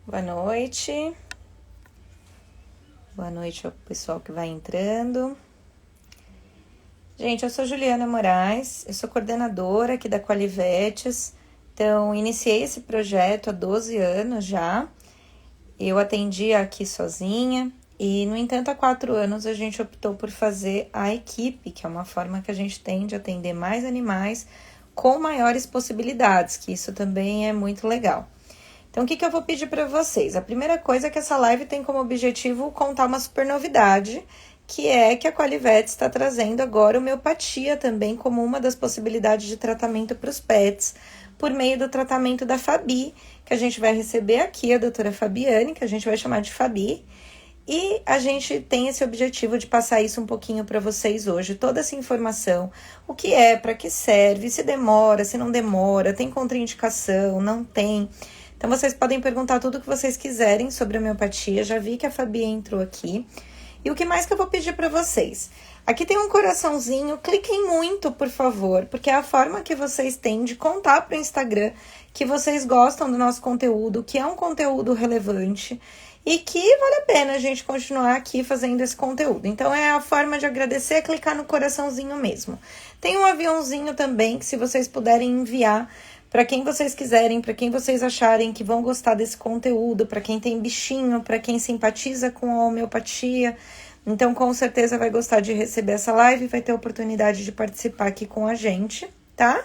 Boa noite. Boa noite ao pessoal que vai entrando. Gente, eu sou Juliana Moraes, eu sou coordenadora aqui da Qualivetes. Então, iniciei esse projeto há 12 anos já. Eu atendia aqui sozinha e, no entanto, há 4 anos a gente optou por fazer a equipe, que é uma forma que a gente tem de atender mais animais com maiores possibilidades, que isso também é muito legal. Então, o que eu vou pedir para vocês? A primeira coisa é que essa live tem como objetivo contar uma super novidade, que é que a Qualivet está trazendo agora homeopatia também como uma das possibilidades de tratamento para os pets, por meio do tratamento da Fabi, que a gente vai receber aqui, a doutora Fabiane, que a gente vai chamar de Fabi, e a gente tem esse objetivo de passar isso um pouquinho para vocês hoje, toda essa informação, o que é, para que serve, se demora, se não demora, tem contraindicação, não tem. Então, vocês podem perguntar tudo o que vocês quiserem sobre a homeopatia. Já vi que a Fabi entrou aqui. E o que mais que eu vou pedir para vocês? Aqui tem um coraçãozinho. Cliquem muito, por favor, porque é a forma que vocês têm de contar para o Instagram que vocês gostam do nosso conteúdo, que é um conteúdo relevante e que vale a pena a gente continuar aqui fazendo esse conteúdo. Então, é a forma de agradecer, é clicar no coraçãozinho mesmo. Tem um aviãozinho também, que se vocês puderem enviar para quem vocês quiserem, para quem vocês acharem que vão gostar desse conteúdo, para quem tem bichinho, para quem simpatiza com a homeopatia. Então, com certeza vai gostar de receber essa live e vai ter a oportunidade de participar aqui com a gente, tá?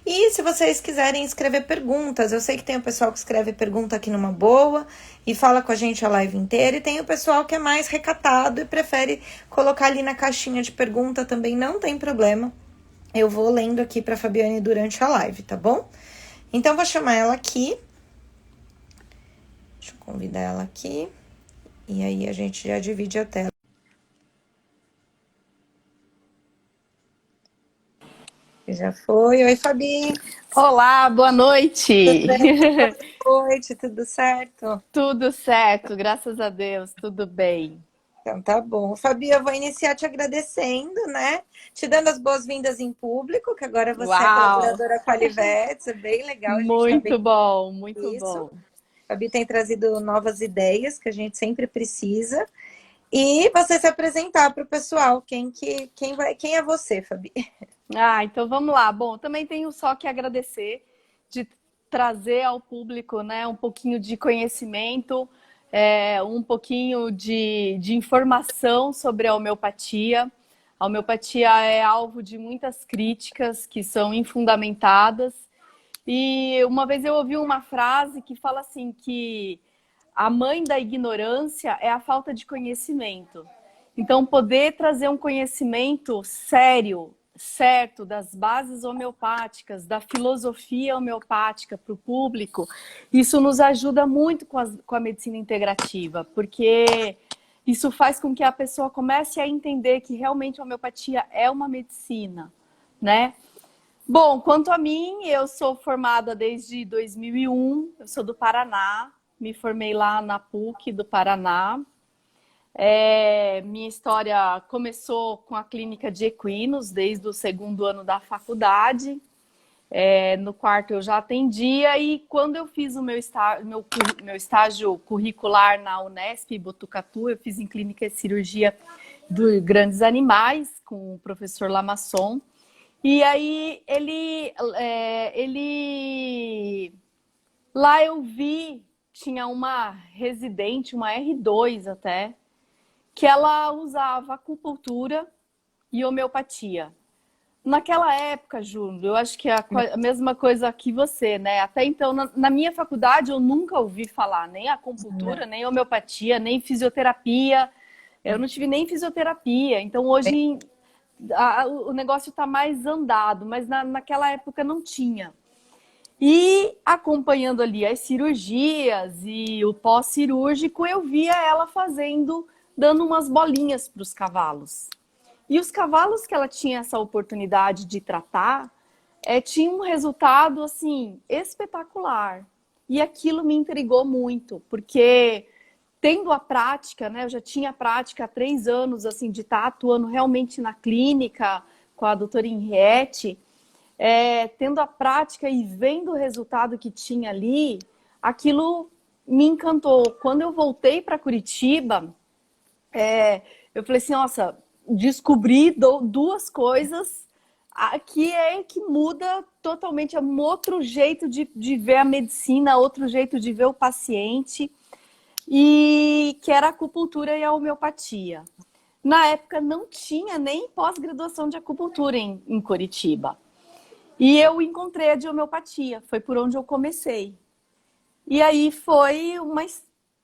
E se vocês quiserem escrever perguntas, eu sei que tem o pessoal que escreve pergunta aqui numa boa e fala com a gente a live inteira, e tem o pessoal que é mais recatado e prefere colocar ali na caixinha de pergunta também, não tem problema. Eu vou lendo aqui para a Fabiane durante a live, tá bom? Então, vou chamar ela aqui. Deixa eu convidar ela aqui. E aí, a gente já divide a tela. Já foi. Oi, Fabi. Olá, boa Tudo noite. bem? Boa noite, tudo certo? Tudo certo, graças a Deus, tudo bem. Então, tá bom. Fabi, eu vou iniciar te agradecendo, né? Te dando as boas-vindas em público, que agora você é Uau, colaboradora Qualivetes. É bem legal, a gente tá bem muito bom, muito isso. bom. A Fabi tem trazido novas ideias que a gente sempre precisa. E você se apresentar para o pessoal, quem é você, Fabi? Então vamos lá. Bom, também tenho só que agradecer de trazer ao público, né, um pouquinho de conhecimento, um pouquinho de informação sobre a homeopatia. A homeopatia é alvo de muitas críticas que são infundamentadas. E uma vez eu ouvi uma frase que fala assim que a mãe da ignorância é a falta de conhecimento. Então, poder trazer um conhecimento sério, certo, das bases homeopáticas, da filosofia homeopática para o público, isso nos ajuda muito com a medicina integrativa, porque isso faz com que a pessoa comece a entender que realmente a homeopatia é uma medicina, né? Bom, quanto a mim, eu sou formada desde 2001, eu sou do Paraná, me formei lá na PUC do Paraná. Minha história começou com a clínica de equinos, desde o segundo ano da faculdade. No quarto eu já atendia, e quando eu fiz o meu estágio curricular na Unesp Botucatu, eu fiz em clínica e cirurgia de grandes animais com o professor Lamasson. E aí lá eu vi, tinha uma residente, uma R2 até, que ela usava acupuntura e homeopatia. Naquela época, Júlio, eu acho que é a mesma coisa que você, né? Até então, na minha faculdade, eu nunca ouvi falar nem acupuntura, nem homeopatia, nem fisioterapia. Eu não tive nem fisioterapia. Então, hoje o negócio está mais andado, mas naquela época não tinha. E acompanhando ali as cirurgias e o pós-cirúrgico, eu via ela fazendo, dando umas bolinhas para os cavalos. E os cavalos que ela tinha essa oportunidade de tratar, tinham um resultado assim espetacular. E aquilo me intrigou muito, porque tendo a prática, né, eu já tinha prática há 3 anos assim, de estar atuando realmente na clínica com a doutora Henriette, tendo a prática e vendo o resultado que tinha ali, aquilo me encantou. Quando eu voltei para Curitiba, eu falei assim, nossa, descobri duas coisas que muda totalmente, é um outro jeito de ver a medicina, outro jeito de ver o paciente, e que era a acupuntura e a homeopatia. Na época não tinha nem pós-graduação de acupuntura em Curitiba. E eu encontrei a de homeopatia, foi por onde eu comecei. E aí foi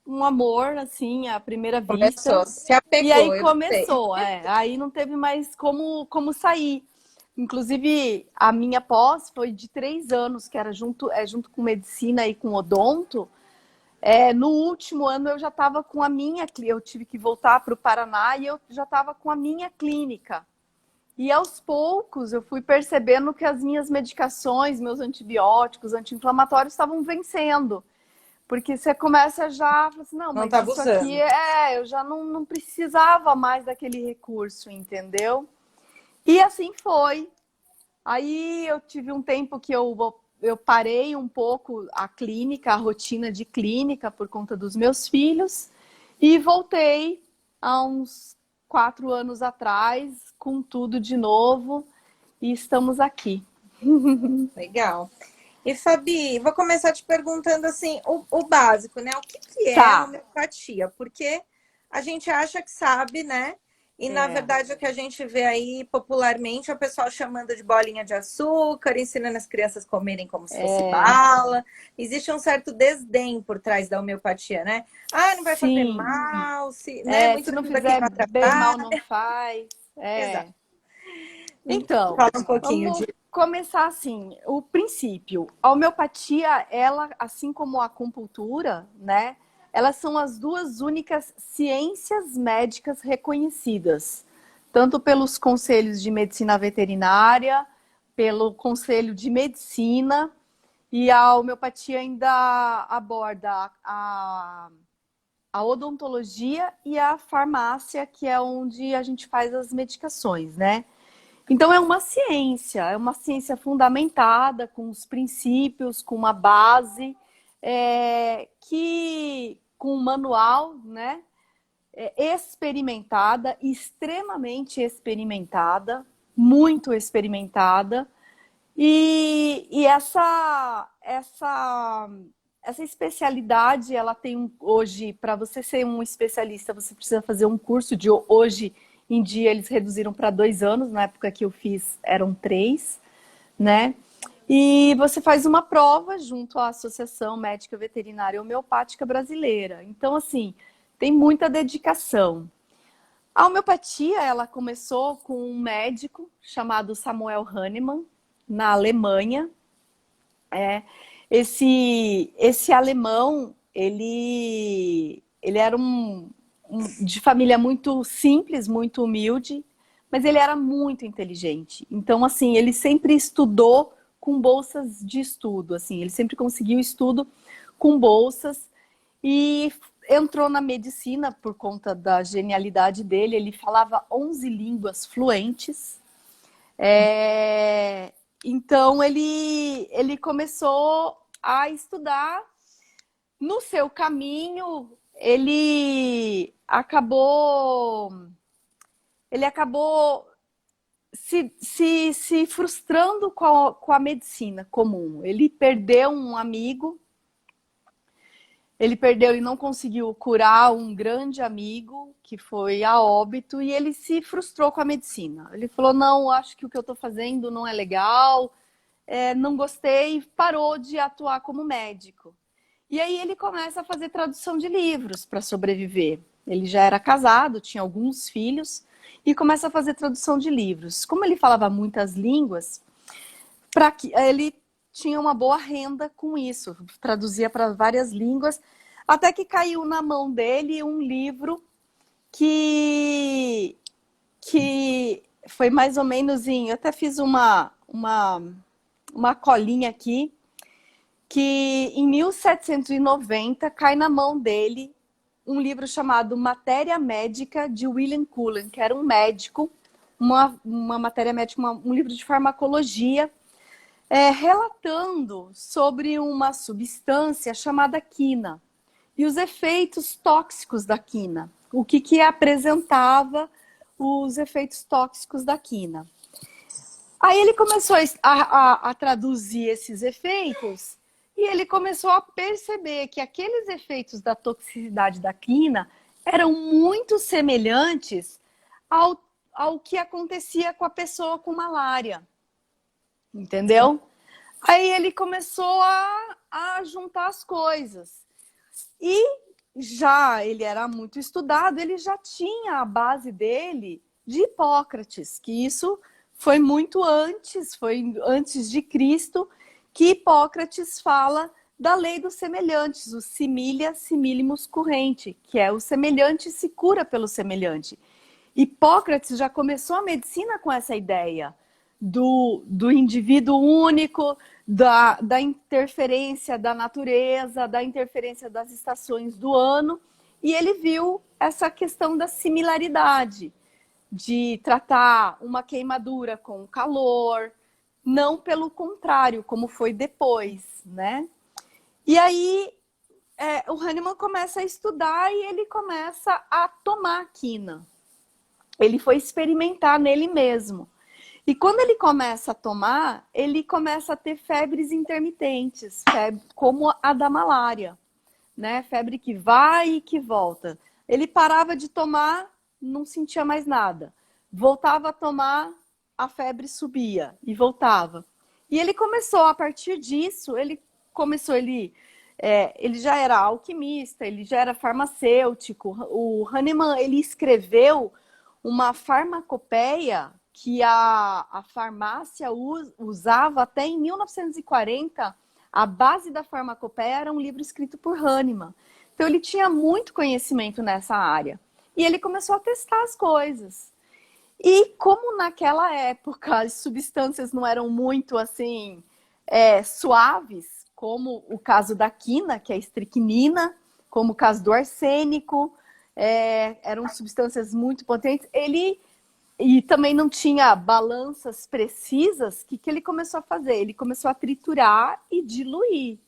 um amor, assim, à primeira Começou, vista. se E aí apegou, eu sei. começou, aí não teve mais como sair. Inclusive, a minha pós foi de 3 anos, que era junto com medicina e com odonto. No último ano eu já estava com a minha, eu tive que voltar para o Paraná e eu já estava com a minha clínica. E aos poucos eu fui percebendo que as minhas medicações, meus antibióticos, anti-inflamatórios estavam vencendo. Porque você começa já, fala assim, não, Não mas tá isso aqui abusando. eu já não precisava mais daquele recurso, entendeu? E assim foi. Aí eu tive um tempo que eu parei um pouco a clínica, a rotina de clínica por conta dos meus filhos e voltei há uns 4 anos atrás com tudo de novo e estamos aqui. Legal. E Fabi, vou começar te perguntando assim, o básico, né? O que é a Tá. homeopatia? Porque a gente acha que sabe, né? E na É, verdade o que a gente vê aí popularmente é o pessoal chamando de bolinha de açúcar, ensinando as crianças a comerem como se fosse é, bala. Existe um certo desdém por trás da homeopatia, né? Ah, não vai fazer sim. mal, se, né? Se Muitos não acham que fizer não bem, mal atrapalha. não faz. Exato. Então, Fala um pouquinho vamos de. começar assim. O princípio, a homeopatia, ela, assim como a acupuntura, né? Elas são as duas únicas ciências médicas reconhecidas, tanto pelos conselhos de medicina veterinária, pelo conselho de medicina, e a homeopatia ainda aborda a odontologia e a farmácia, que é onde a gente faz as medicações, né? Então é uma ciência fundamentada com os princípios, com uma base, que com um manual, né? Experimentada, extremamente experimentada, muito experimentada, e essa especialidade, ela tem hoje, para você ser um especialista, você precisa fazer um curso de hoje em dia, eles reduziram para 2 anos, na época que eu fiz eram 3, né? E você faz uma prova junto à Associação Médica Veterinária Homeopática Brasileira. Então, assim, tem muita dedicação. A homeopatia, ela começou com um médico chamado Samuel Hahnemann, na Alemanha. Esse alemão, ele era de família muito simples, muito humilde, mas ele era muito inteligente. Então, assim, ele sempre estudou com bolsas de estudo, assim, ele sempre conseguiu estudo com bolsas e entrou na medicina por conta da genialidade dele. Ele falava 11 línguas fluentes. É, Então ele começou a estudar. No seu caminho, ele acabou se frustrando com a medicina comum. Ele perdeu um amigo, ele perdeu e não conseguiu curar um grande amigo que foi a óbito, e ele se frustrou com a medicina. Ele falou, não, acho que o que eu estou fazendo não é legal, não gostei, e parou de atuar como médico. E aí ele começa a fazer tradução de livros para sobreviver. Ele já era casado, tinha alguns filhos, e começa a fazer tradução de livros. Como ele falava muitas línguas, ele tinha uma boa renda com isso, traduzia para várias línguas, até que caiu na mão dele um livro que, que foi mais ou menos eu até fiz uma colinha aqui, que em 1790 cai na mão dele um livro chamado Matéria Médica de William Cullen, que era um médico, uma matéria médica, um livro de farmacologia, relatando sobre uma substância chamada quina. e os efeitos tóxicos da quina. O que apresentava os efeitos tóxicos da quina. Aí ele começou a traduzir esses efeitos e ele começou a perceber que aqueles efeitos da toxicidade da quina eram muito semelhantes ao que acontecia com a pessoa com malária. Entendeu? Aí ele começou a juntar as coisas. E já ele era muito estudado, ele já tinha a base dele de Hipócrates, que isso foi antes de Cristo, que Hipócrates fala da lei dos semelhantes, o similia similimus currente, que é o semelhante se cura pelo semelhante. Hipócrates já começou a medicina com essa ideia do indivíduo único, da interferência da natureza, da interferência das estações do ano, e ele viu essa questão da similaridade, de tratar uma queimadura com calor, não pelo contrário, como foi depois, né? E aí o Hahnemann começa a estudar e ele começa a tomar a quina. Ele foi experimentar nele mesmo. E quando ele começa a tomar, ele começa a ter febres intermitentes, como a da malária, né? Febre que vai e que volta. Ele parava de tomar, não sentia mais nada. Voltava a tomar, a febre subia e voltava. E ele começou, a partir disso, ele já era alquimista, ele já era farmacêutico. O Hahnemann, ele escreveu uma farmacopeia que a farmácia usava até em 1940. A base da farmacopeia era um livro escrito por Hahnemann. Então ele tinha muito conhecimento nessa área. E ele começou a testar as coisas. E como naquela época as substâncias não eram muito assim suaves, como o caso da quina, que é a estricnina, como o caso do arsênico, eram substâncias muito potentes, e também não tinha balanças precisas, o que ele começou a fazer? Ele começou a triturar e diluir.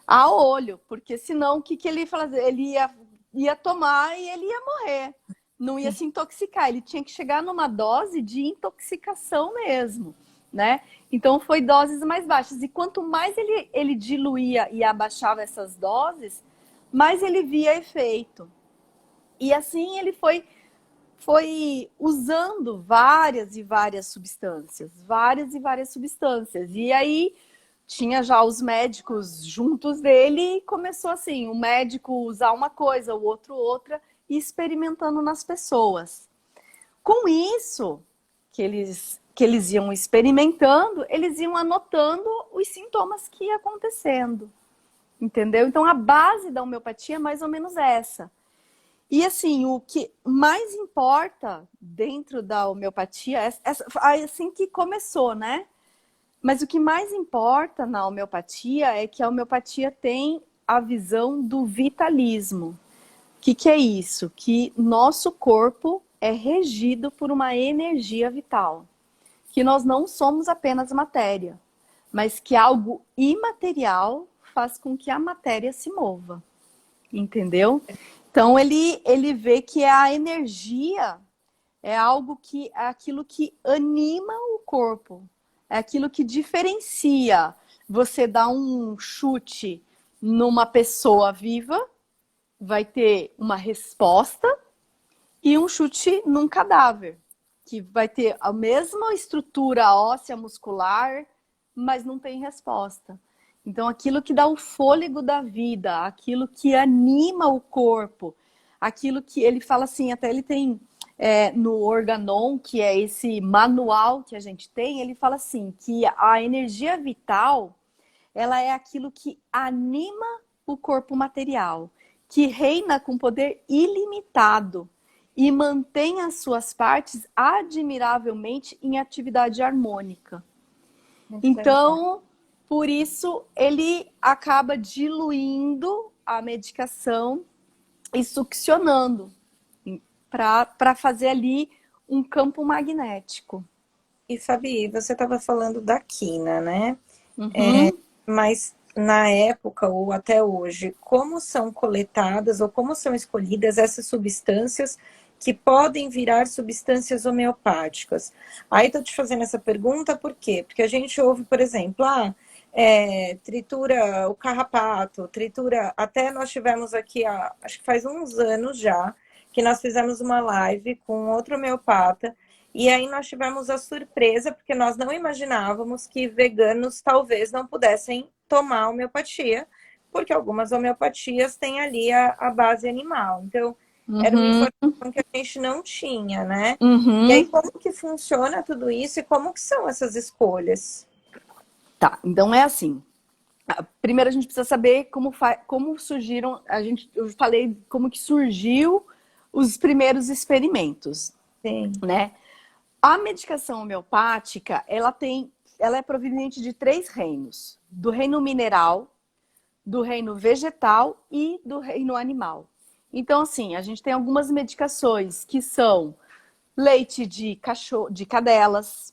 A olho, porque senão o que ele ia fazer? Ele ia tomar e ele ia morrer. Não ia se intoxicar, ele tinha que chegar numa dose de intoxicação mesmo, né? Então foi doses mais baixas. E quanto mais ele diluía e abaixava essas doses, mais ele via efeito. E assim ele foi usando várias e várias substâncias. E aí tinha já os médicos juntos dele e começou assim, o médico usar uma coisa, o outro outra, e experimentando nas pessoas. Com isso, que eles iam experimentando, eles iam anotando os sintomas que iam acontecendo. Entendeu? Então a base da homeopatia é mais ou menos essa. E assim, o que mais importa dentro da homeopatia, assim que começou, né? Mas o que mais importa na homeopatia é que a homeopatia tem a visão do vitalismo. O que é isso? Que nosso corpo é regido por uma energia vital. Que nós não somos apenas matéria, mas que algo imaterial faz com que a matéria se mova. Entendeu? Então ele vê que a energia é aquilo que anima o corpo, é aquilo que diferencia. Você dá um chute numa pessoa viva, vai ter uma resposta, e um chute num cadáver, que vai ter a mesma estrutura óssea muscular, mas não tem resposta. Então, aquilo que dá o fôlego da vida, aquilo que anima o corpo, aquilo que ele fala assim, até ele tem no Organon, que é esse manual que a gente tem, ele fala assim, que a energia vital, ela é aquilo que anima o corpo material, que reina com poder ilimitado e mantém as suas partes admiravelmente em atividade harmônica. Então, por isso, ele acaba diluindo a medicação e succionando para fazer ali um campo magnético. E Fabi, você estava falando da quina, né? Uhum. Mas na época ou até hoje, como são coletadas ou como são escolhidas essas substâncias que podem virar substâncias homeopáticas? Aí estou te fazendo essa pergunta por quê? Porque a gente ouve, por exemplo, tritura o carrapato, tritura. Até nós tivemos aqui, acho que faz uns anos já, que nós fizemos uma live com outro homeopata. E aí nós tivemos a surpresa, porque nós não imaginávamos que veganos talvez não pudessem tomar homeopatia, porque algumas homeopatias têm ali a base animal. Então, era uma Uhum, informação que a gente não tinha, né? E aí, uhum. como que funciona tudo isso e como que são essas escolhas? Tá, então é assim. Primeiro a gente precisa saber como surgiram, eu falei como que surgiu os primeiros experimentos, Sim. né? A medicação homeopática, ela é proveniente de três reinos: do reino mineral, do reino vegetal e do reino animal. Então, assim, a gente tem algumas medicações que são leite de cachorro, de cadelas.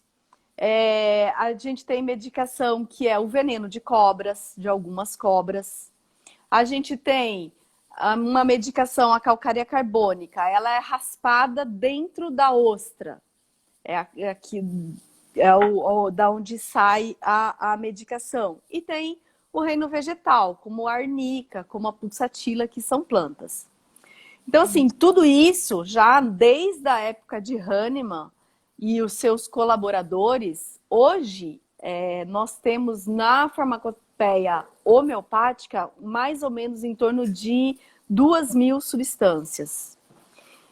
A gente tem medicação que é o veneno de cobras, de algumas cobras. A gente tem uma medicação, a calcária carbônica, ela é raspada dentro da ostra. Aqui da onde sai a medicação. E tem o reino vegetal, como a arnica, como a pulsatila, que são plantas. Então, assim, tudo isso já desde a época de Hahnemann e os seus colaboradores, hoje nós temos na farmacopeia homeopática mais ou menos em torno de 2.000 substâncias.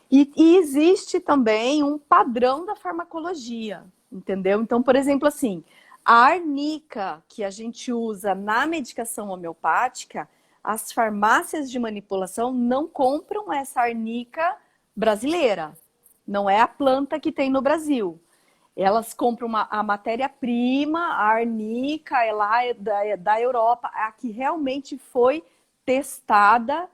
E existe também um padrão da farmacologia, entendeu? Então, por exemplo, assim, a arnica que a gente usa na medicação homeopática, as farmácias de manipulação não compram essa arnica brasileira. Não é a planta que tem no Brasil. Elas compram a matéria-prima, a arnica, é lá da Europa, a que realmente foi testada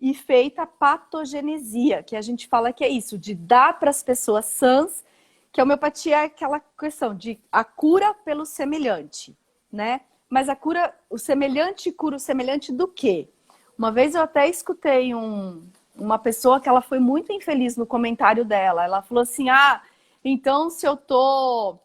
e feita a patogenesia, que a gente fala que é isso, de dar para as pessoas sãs, que a homeopatia é aquela questão de a cura pelo semelhante, né? Mas o semelhante cura o semelhante do quê? Uma vez eu até escutei uma pessoa que ela foi muito infeliz no comentário dela. Ela falou assim: ah, então se eu tô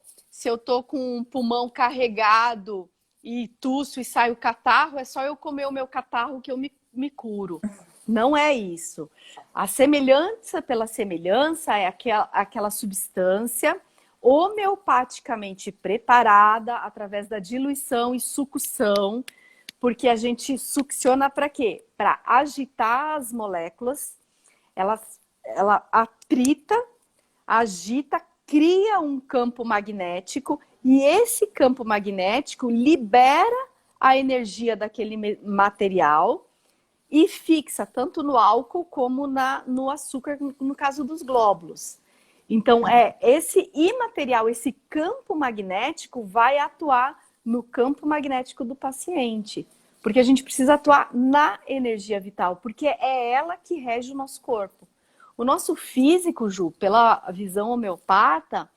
com um pulmão carregado e tuço e saio catarro, é só eu comer o meu catarro que eu me curo. Não é isso. A semelhança pela semelhança é aquela substância homeopaticamente preparada através da diluição e sucção, porque a gente succiona para quê? Para agitar as moléculas, ela atrita, agita, cria um campo magnético e esse campo magnético libera a energia daquele material e fixa tanto no álcool como no açúcar, no caso dos glóbulos. Então, esse imaterial, esse campo magnético vai atuar no campo magnético do paciente. Porque a gente precisa atuar na energia vital, porque é ela que rege o nosso corpo. O nosso físico, Ju, pela visão homeopata,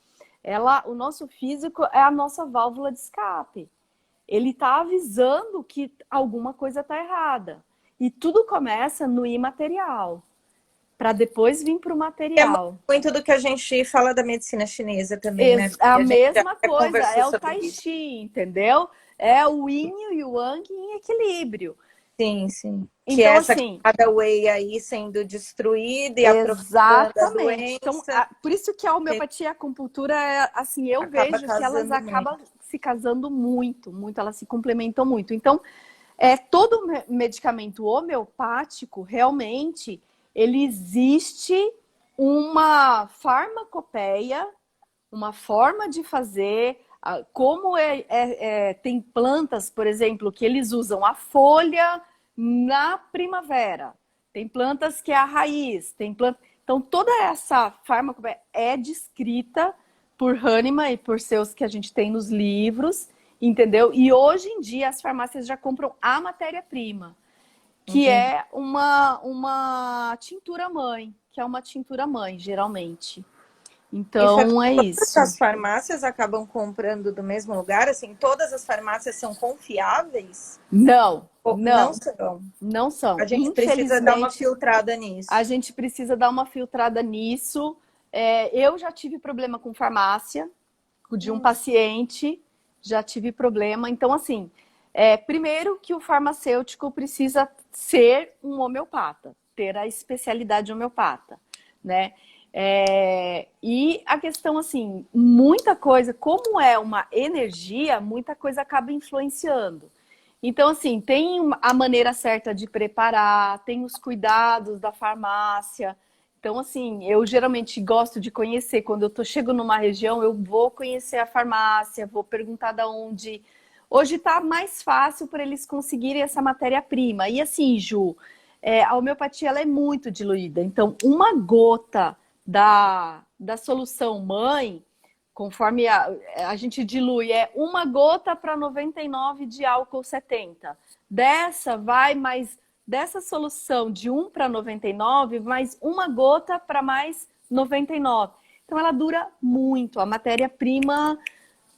o nosso físico é a nossa válvula de escape. Ele está avisando que alguma coisa está errada. E tudo começa no imaterial, para depois vir para o É material. muito do que a gente fala da medicina chinesa também, né? A E a gente mesma já coisa, conversou é o sobre Tai isso. Chi, entendeu? É o Yin e o Yang em equilíbrio. Sim, sim. Que é Então, essa assim, cada whey aí sendo destruída e aprofundando a exatamente. Então, doença, por isso que a homeopatia e a acupuntura, assim, eu acaba vejo que elas casando acabam muito. se casando muito, muito, elas se complementam muito. Então, todo medicamento homeopático, realmente, ele existe uma farmacopeia, uma forma de fazer, como tem plantas, por exemplo, que eles usam a folha na primavera, tem plantas que é a raiz, tem planta. Então, toda essa farmacopeia é descrita por Hahnemann e por seus que a gente tem nos livros, entendeu? E hoje em dia as farmácias já compram a matéria-prima, que Entendi. é uma tintura mãe, geralmente. E Fabi, Então é todas isso. as farmácias acabam comprando do mesmo lugar? Assim, todas as farmácias são confiáveis? Não, Ou não não, são? não são. A gente precisa dar uma Infelizmente, filtrada a nisso. gente precisa dar uma filtrada nisso. Eu já tive problema com farmácia, de um paciente, já tive problema. Então, assim, primeiro que o farmacêutico precisa ser um homeopata, ter a especialidade homeopata, né? E a questão, assim, muita coisa, como é uma energia, muita coisa acaba influenciando. Então, assim, tem a maneira certa de preparar, tem os cuidados da farmácia. Então, assim, eu geralmente gosto de conhecer. Quando chego numa região, eu vou conhecer a farmácia, vou perguntar da onde. Hoje está mais fácil para eles conseguirem essa matéria-prima. E assim, Ju, a homeopatia ela é muito diluída. Então, uma gota da solução mãe, conforme a gente dilui, uma gota para 99 de álcool 70. Dessa vai mais, dessa solução de 1 para 99, mais uma gota para mais 99. Então ela dura muito. A matéria-prima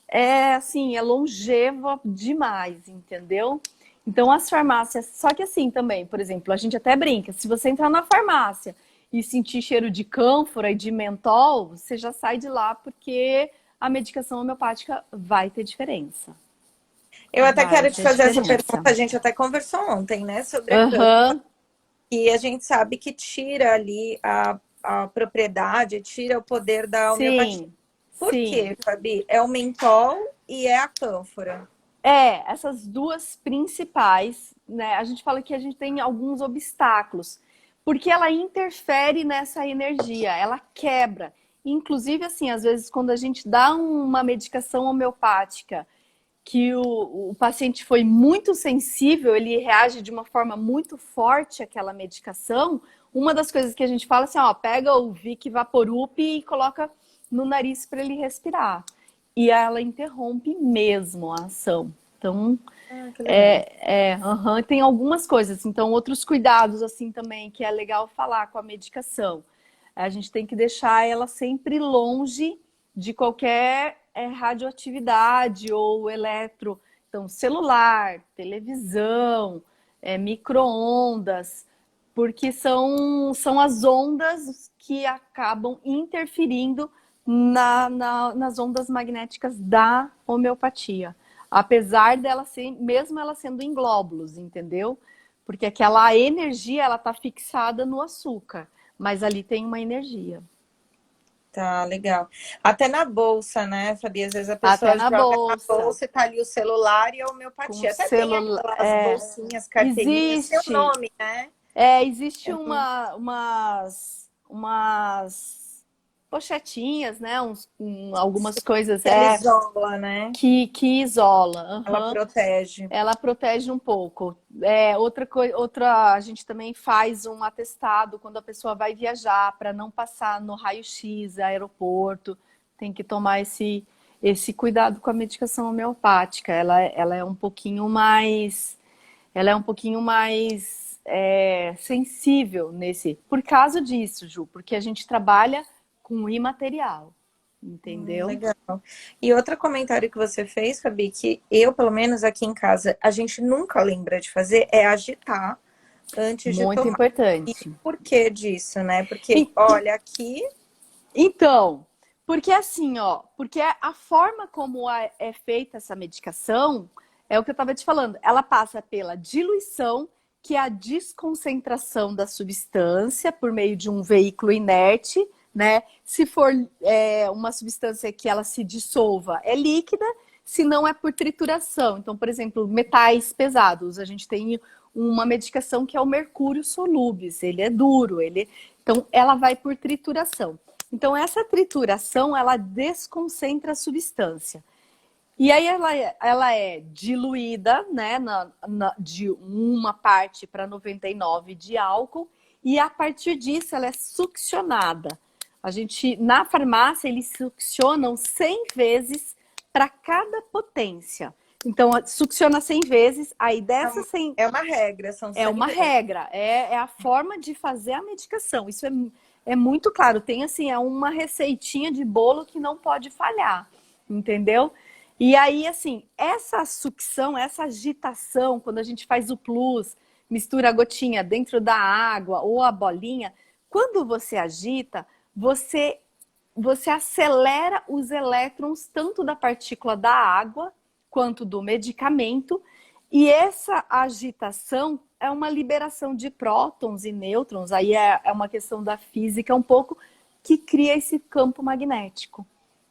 é longeva demais, entendeu? Então as farmácias, só que assim também, por exemplo, a gente até brinca, se você entrar na farmácia e sentir cheiro de cânfora e de mentol, você já sai de lá porque a medicação homeopática vai ter diferença. Eu até Vai quero te ter fazer essa pergunta, diferença. a gente até conversou ontem, né, sobre a cama, Aham, e a gente sabe que tira ali a propriedade, tira o poder da homeopatia. sim, Por sim. quê, Fabi? É o mentol e é a cânfora. Essas duas principais, né? A gente fala que a gente tem alguns obstáculos, porque ela interfere nessa energia, ela quebra. Inclusive, assim, às vezes, quando a gente dá uma medicação homeopática que o paciente foi muito sensível, ele reage de uma forma muito forte àquela medicação, uma das coisas que a gente fala é assim, ó, pega o Vic Vaporub e coloca no nariz para ele respirar. E ela interrompe mesmo a ação. Então, Ah, que legal. tem algumas coisas. Então, outros cuidados, assim, também, que é legal falar com a medicação. A gente tem que deixar ela sempre longe de qualquer radioatividade ou eletro. Então, celular, televisão, micro-ondas, porque são as ondas que acabam interferindo nas ondas magnéticas da homeopatia. Apesar dela ser, mesmo ela sendo em glóbulos, entendeu? Porque aquela energia, ela tá fixada no açúcar, mas ali tem uma energia. Tá, legal. Até na bolsa, né, Fabi? Às vezes a Até pessoa na joga na bolsa, bolsa e tá ali o celular e a com o homeopatia. Até tem celular. aquelas bolsinhas, carteirinhas, tem o Existe, nome, né? existe umas pochetinhas, né? Algumas coisas Que ela isola, né? que isola. Ela Uhum. protege. Ela protege um pouco. A gente também faz um atestado quando a pessoa vai viajar para não passar no raio-x, aeroporto. Tem que tomar esse cuidado com a medicação homeopática. Ela é um pouquinho mais, ela é um pouquinho mais sensível por causa disso, Ju, porque a gente trabalha com imaterial, entendeu? Legal. E outro comentário que você fez, Fabi, que eu, pelo menos aqui em casa, a gente nunca lembra de fazer, é agitar antes de Muito tomar. E importante. por que disso, né? Porque, E olha, aqui Então, porque assim, ó, porque a forma como é feita essa medicação é o que eu estava te falando. Ela passa pela diluição, que é a desconcentração da substância por meio de um veículo inerte, né? Se for uma substância que ela se dissolva, é líquida, se não é por trituração. Então, por exemplo, metais pesados, a gente tem uma medicação que é o mercúrio solúbilis, ele é duro, então ela vai por trituração. Então, essa trituração, ela desconcentra a substância. E aí ela é diluída, né, de uma parte para 99 de álcool, e a partir disso ela é succionada. Na farmácia, eles succionam 100 vezes para cada potência. Então, succiona 100 vezes, aí dessas 100 é uma regra, são é 100 uma vezes. regra, é a forma de fazer a medicação. Isso é muito claro. Tem assim, é uma receitinha de bolo que não pode falhar, entendeu? E aí, assim, essa sucção, essa agitação, quando a gente faz o plus, mistura a gotinha dentro da água ou a bolinha, quando você agita, você acelera os elétrons tanto da partícula da água quanto do medicamento, e essa agitação é uma liberação de prótons e nêutrons, aí é uma questão da física um pouco, que cria esse campo magnético,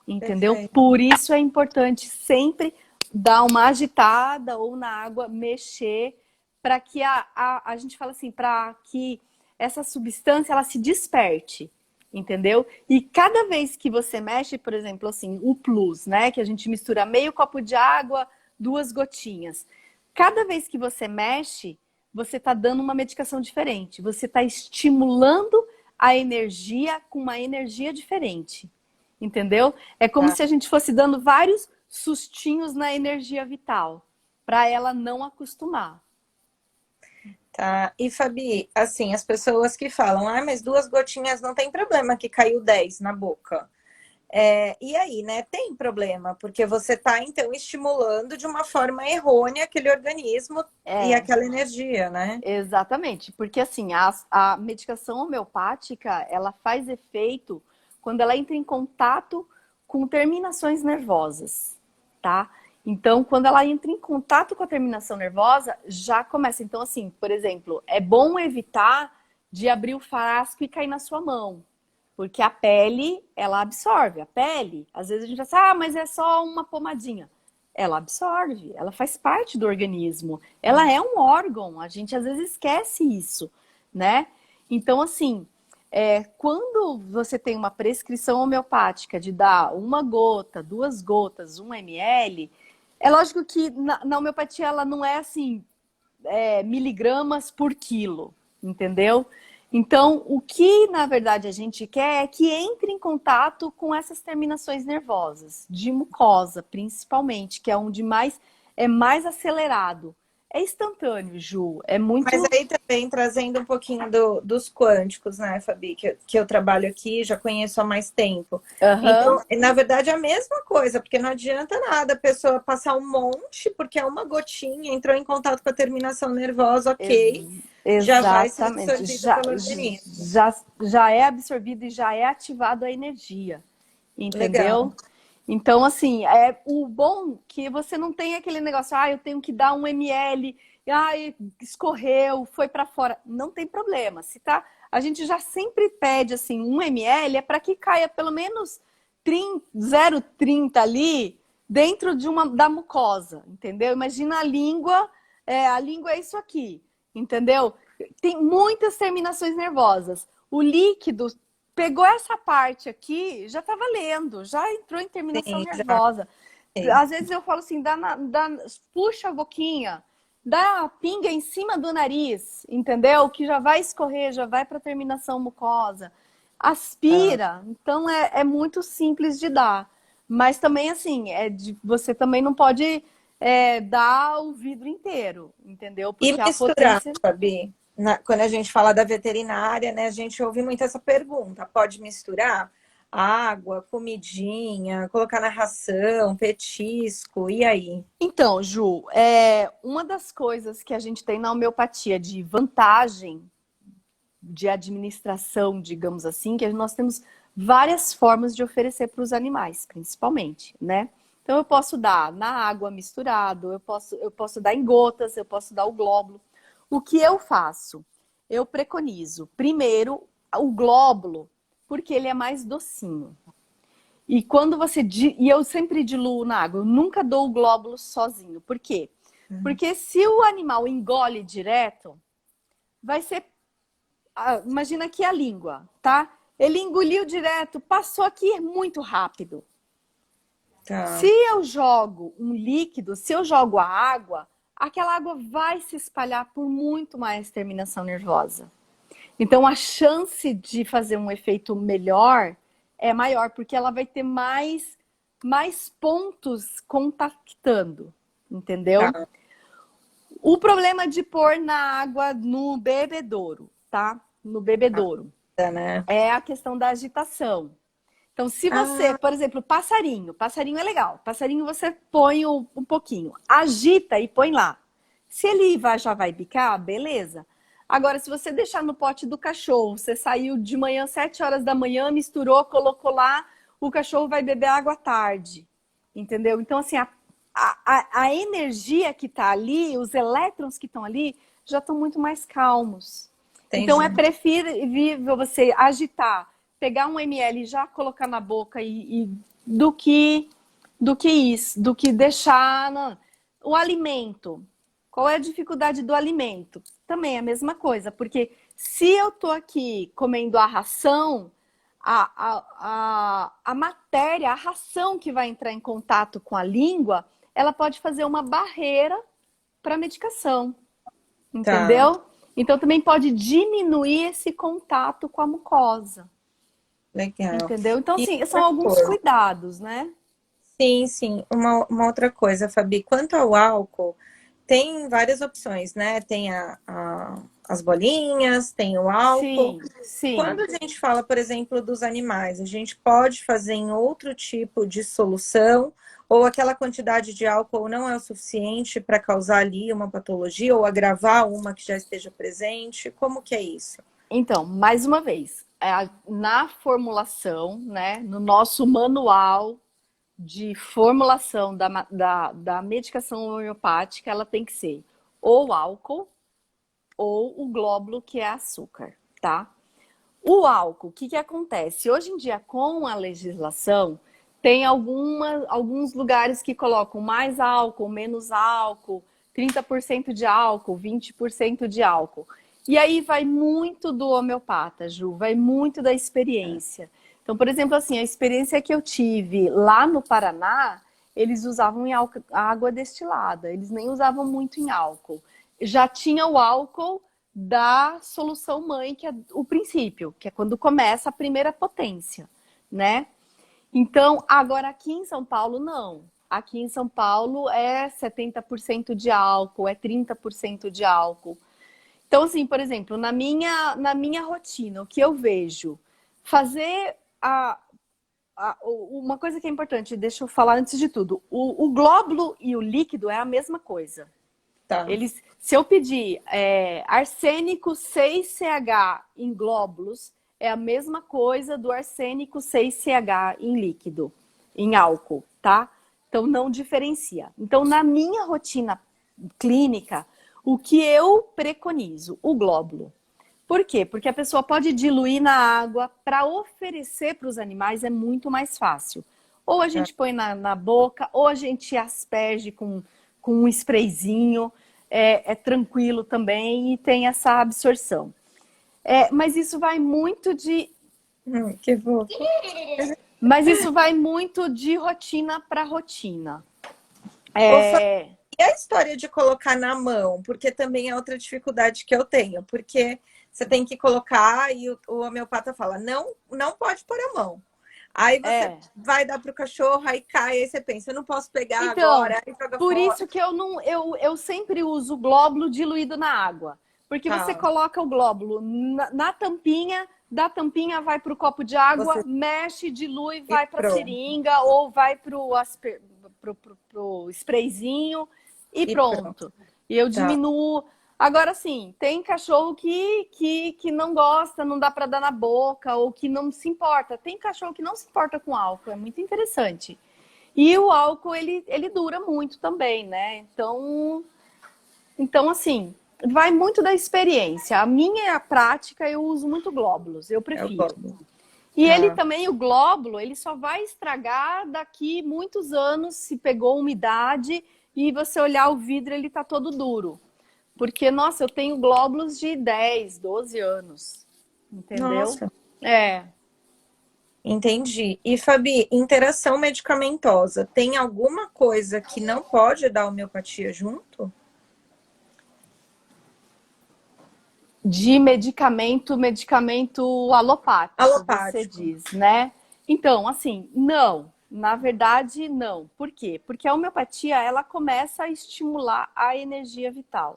entendeu? Perfeito. Por isso é importante sempre dar uma agitada ou na água mexer, para que a gente fala assim, para que essa substância ela se desperte, entendeu? E cada vez que você mexe, por exemplo, assim, o plus, né, que a gente mistura meio copo de água, 2 gotinhas. Cada vez que você mexe, você está dando uma medicação diferente. Você está estimulando a energia com uma energia diferente, entendeu? É como Tá. se a gente fosse dando vários sustinhos na energia vital, para ela não acostumar. Tá. E Fabi, assim, as pessoas que falam, ah, mas 2 gotinhas não tem problema que caiu 10 na boca. E aí, né? Tem problema, porque você está, então, estimulando de uma forma errônea aquele organismo e É, aquela energia, né? exatamente, porque assim, a medicação homeopática, ela faz efeito quando ela entra em contato com terminações nervosas, tá? Então, quando ela entra em contato com a terminação nervosa, já começa. Então, assim, por exemplo, é bom evitar de abrir o frasco e cair na sua mão, porque a pele, ela absorve. A pele, às vezes a gente fala assim, ah, mas é só uma pomadinha. Ela absorve, ela faz parte do organismo. Ela é um órgão, a gente às vezes esquece isso, né? Então, assim, quando você tem uma prescrição homeopática de dar 1 gota, 2 gotas, 1 ml, é lógico que na homeopatia ela não é assim, miligramas por quilo, entendeu? Então, o que na verdade a gente quer é que entre em contato com essas terminações nervosas, de mucosa principalmente, que é onde é mais acelerado. É instantâneo, Ju. É Mas muito. aí também trazendo um pouquinho dos quânticos, né, Fabi, que eu trabalho aqui, já conheço há mais tempo. Aham. Então, na verdade, é a mesma coisa, porque não adianta nada a pessoa passar um monte, porque é 1 gotinha, entrou em contato com a terminação nervosa, ok, já vai ser Exatamente. absorvido pelo organismo. Já é absorvido e já é ativado a energia. Legal. Entendeu? Então, assim, é o bom que você não tem aquele negócio, eu tenho que dar 1 ml, escorreu, foi para fora. Não tem problema. Se tá, a gente já sempre pede assim, 1 ml é para que caia pelo menos 0,30 ali dentro da mucosa, entendeu? Imagina a língua é isso aqui, entendeu? Tem muitas terminações nervosas. O líquido pegou essa parte aqui, já tá valendo, já entrou em terminação Sim, já nervosa. sei. Às vezes eu falo assim, puxa a boquinha, dá a pinga em cima do nariz, entendeu? Que já vai escorrer, já vai para terminação mucosa. Ah, Aspira, então é muito simples de dar. Mas também, assim, você também não pode dar o vidro inteiro, entendeu? e Porque a misturar, potência. Fabi? Quando a gente fala da veterinária, né, a gente ouve muito essa pergunta. Pode misturar água, comidinha, colocar na ração, petisco, e aí? Então, Ju, uma das coisas que a gente tem na homeopatia de vantagem de administração, digamos assim, que nós temos várias formas de oferecer para os animais, principalmente, né? Então, eu posso dar na água misturado, eu posso dar em gotas, eu posso dar o glóbulo. O que eu faço? Eu preconizo, primeiro, o glóbulo, porque ele é mais docinho. E quando e eu sempre diluo na água, eu nunca dou o glóbulo sozinho. Por quê? Porque se o animal engole direto, vai ser. Imagina aqui a língua, tá? Ele engoliu direto, passou aqui muito rápido. Se Tá. eu jogo um líquido, se eu jogo a água, aquela água vai se espalhar por muito mais terminação nervosa. Então, a chance de fazer um efeito melhor é maior, porque ela vai ter mais pontos contactando, entendeu? Tá. O problema de pôr na água no bebedouro, tá? No Tá. bebedouro. né? é a questão da agitação. Então, se você, Ah, por exemplo, passarinho é legal. Passarinho você põe um pouquinho, agita e põe lá. Se ele já vai bicar, beleza. Agora, se você deixar no pote do cachorro, você saiu de manhã, 7 horas da manhã, misturou, colocou lá, o cachorro vai beber água à tarde. Entendeu? Então, assim, a energia que está ali, os elétrons que estão ali, já estão muito mais calmos. Então, é entendi. preferível você agitar, pegar um ml e já colocar na boca do que deixar o alimento. Qual é a dificuldade do alimento? Também é a mesma coisa, porque se eu tô aqui comendo a ração, a matéria, a ração que vai entrar em contato com a língua, ela pode fazer uma barreira para a medicação, Tá, entendeu? Então também pode diminuir esse contato com a mucosa, legal. entendeu? Então, E assim, são outra alguns coisa. cuidados, né? Sim, sim. Uma outra coisa, Fabi, quanto ao álcool, tem várias opções, né? Tem as bolinhas, tem o álcool. Sim, Quando sim. a gente fala, por exemplo, dos animais, a gente pode fazer em outro tipo de solução, ou aquela quantidade de álcool não é o suficiente para causar ali uma patologia ou agravar uma que já esteja presente? Como que é isso? Então, mais uma vez, na formulação, né, no nosso manual de formulação da medicação homeopática, ela tem que ser ou álcool ou o glóbulo, que é açúcar, tá? O álcool, o que acontece? Hoje em dia, com a legislação, tem alguns lugares que colocam mais álcool, menos álcool, 30% de álcool, 20% de álcool. E aí vai muito do homeopata, Ju, vai muito da experiência. Então, por exemplo, assim, a experiência que eu tive lá no Paraná, eles usavam água destilada, eles nem usavam muito em álcool. Já tinha o álcool da solução mãe, que é o princípio, que é quando começa a primeira potência, né? Então, agora aqui em São Paulo, não. Aqui em São Paulo é 70% de álcool, é 30% de álcool. Então, assim, por exemplo, na minha rotina, o que eu vejo, fazer uma coisa que é importante, deixa eu falar antes de tudo, o glóbulo e o líquido é a mesma coisa. Tá, Se eu pedir arsênico 6CH em glóbulos, é a mesma coisa do arsênico 6CH em líquido, em álcool, tá? Então não diferencia. Então, na minha rotina clínica, o que eu preconizo? O glóbulo. Por quê? Porque a pessoa pode diluir na água para oferecer para os animais é muito mais fácil. Ou a tá. gente põe na boca, ou a gente asperge com um sprayzinho, é tranquilo também e tem essa absorção. Mas isso vai muito de. Que fofo. Mas isso vai muito de rotina para rotina. Ô, Fabi, É, e a história de colocar na mão? Porque também é outra dificuldade que eu tenho, porque você tem que colocar e o homeopata fala, não, não pode pôr a mão. Aí você é. vai dar pro cachorro, aí cai, aí você pensa, eu não posso pegar Então, agora, aí joga por fora. isso que eu não, eu sempre uso o glóbulo diluído na água. Porque você Tá, coloca o glóbulo na tampinha, da tampinha vai para o copo de água, você mexe, dilui, e vai para a pronto, seringa ou vai para o sprayzinho e e pronto, pronto. E eu tá. diminuo. Agora sim, tem cachorro que não gosta, não dá para dar na boca ou que não se importa. Tem cachorro que não se importa com álcool, é muito interessante. E o álcool, ele dura muito também, né? Então, assim, vai muito da experiência. A minha prática, eu uso muito glóbulos, eu É o prefiro. globo. E ele Tá. também, o glóbulo, ele só vai estragar daqui muitos anos se pegou umidade e você olhar o vidro, ele tá todo duro. Porque, nossa, eu tenho glóbulos de 10, 12 anos, entendeu? Nossa, É, entendi. E Fabi, interação medicamentosa, tem alguma coisa que não pode dar homeopatia junto? de medicamento alopático, você Alopático. diz, né? Então, assim, não. Na verdade, não. Por quê? Porque a homeopatia, ela começa a estimular a energia vital.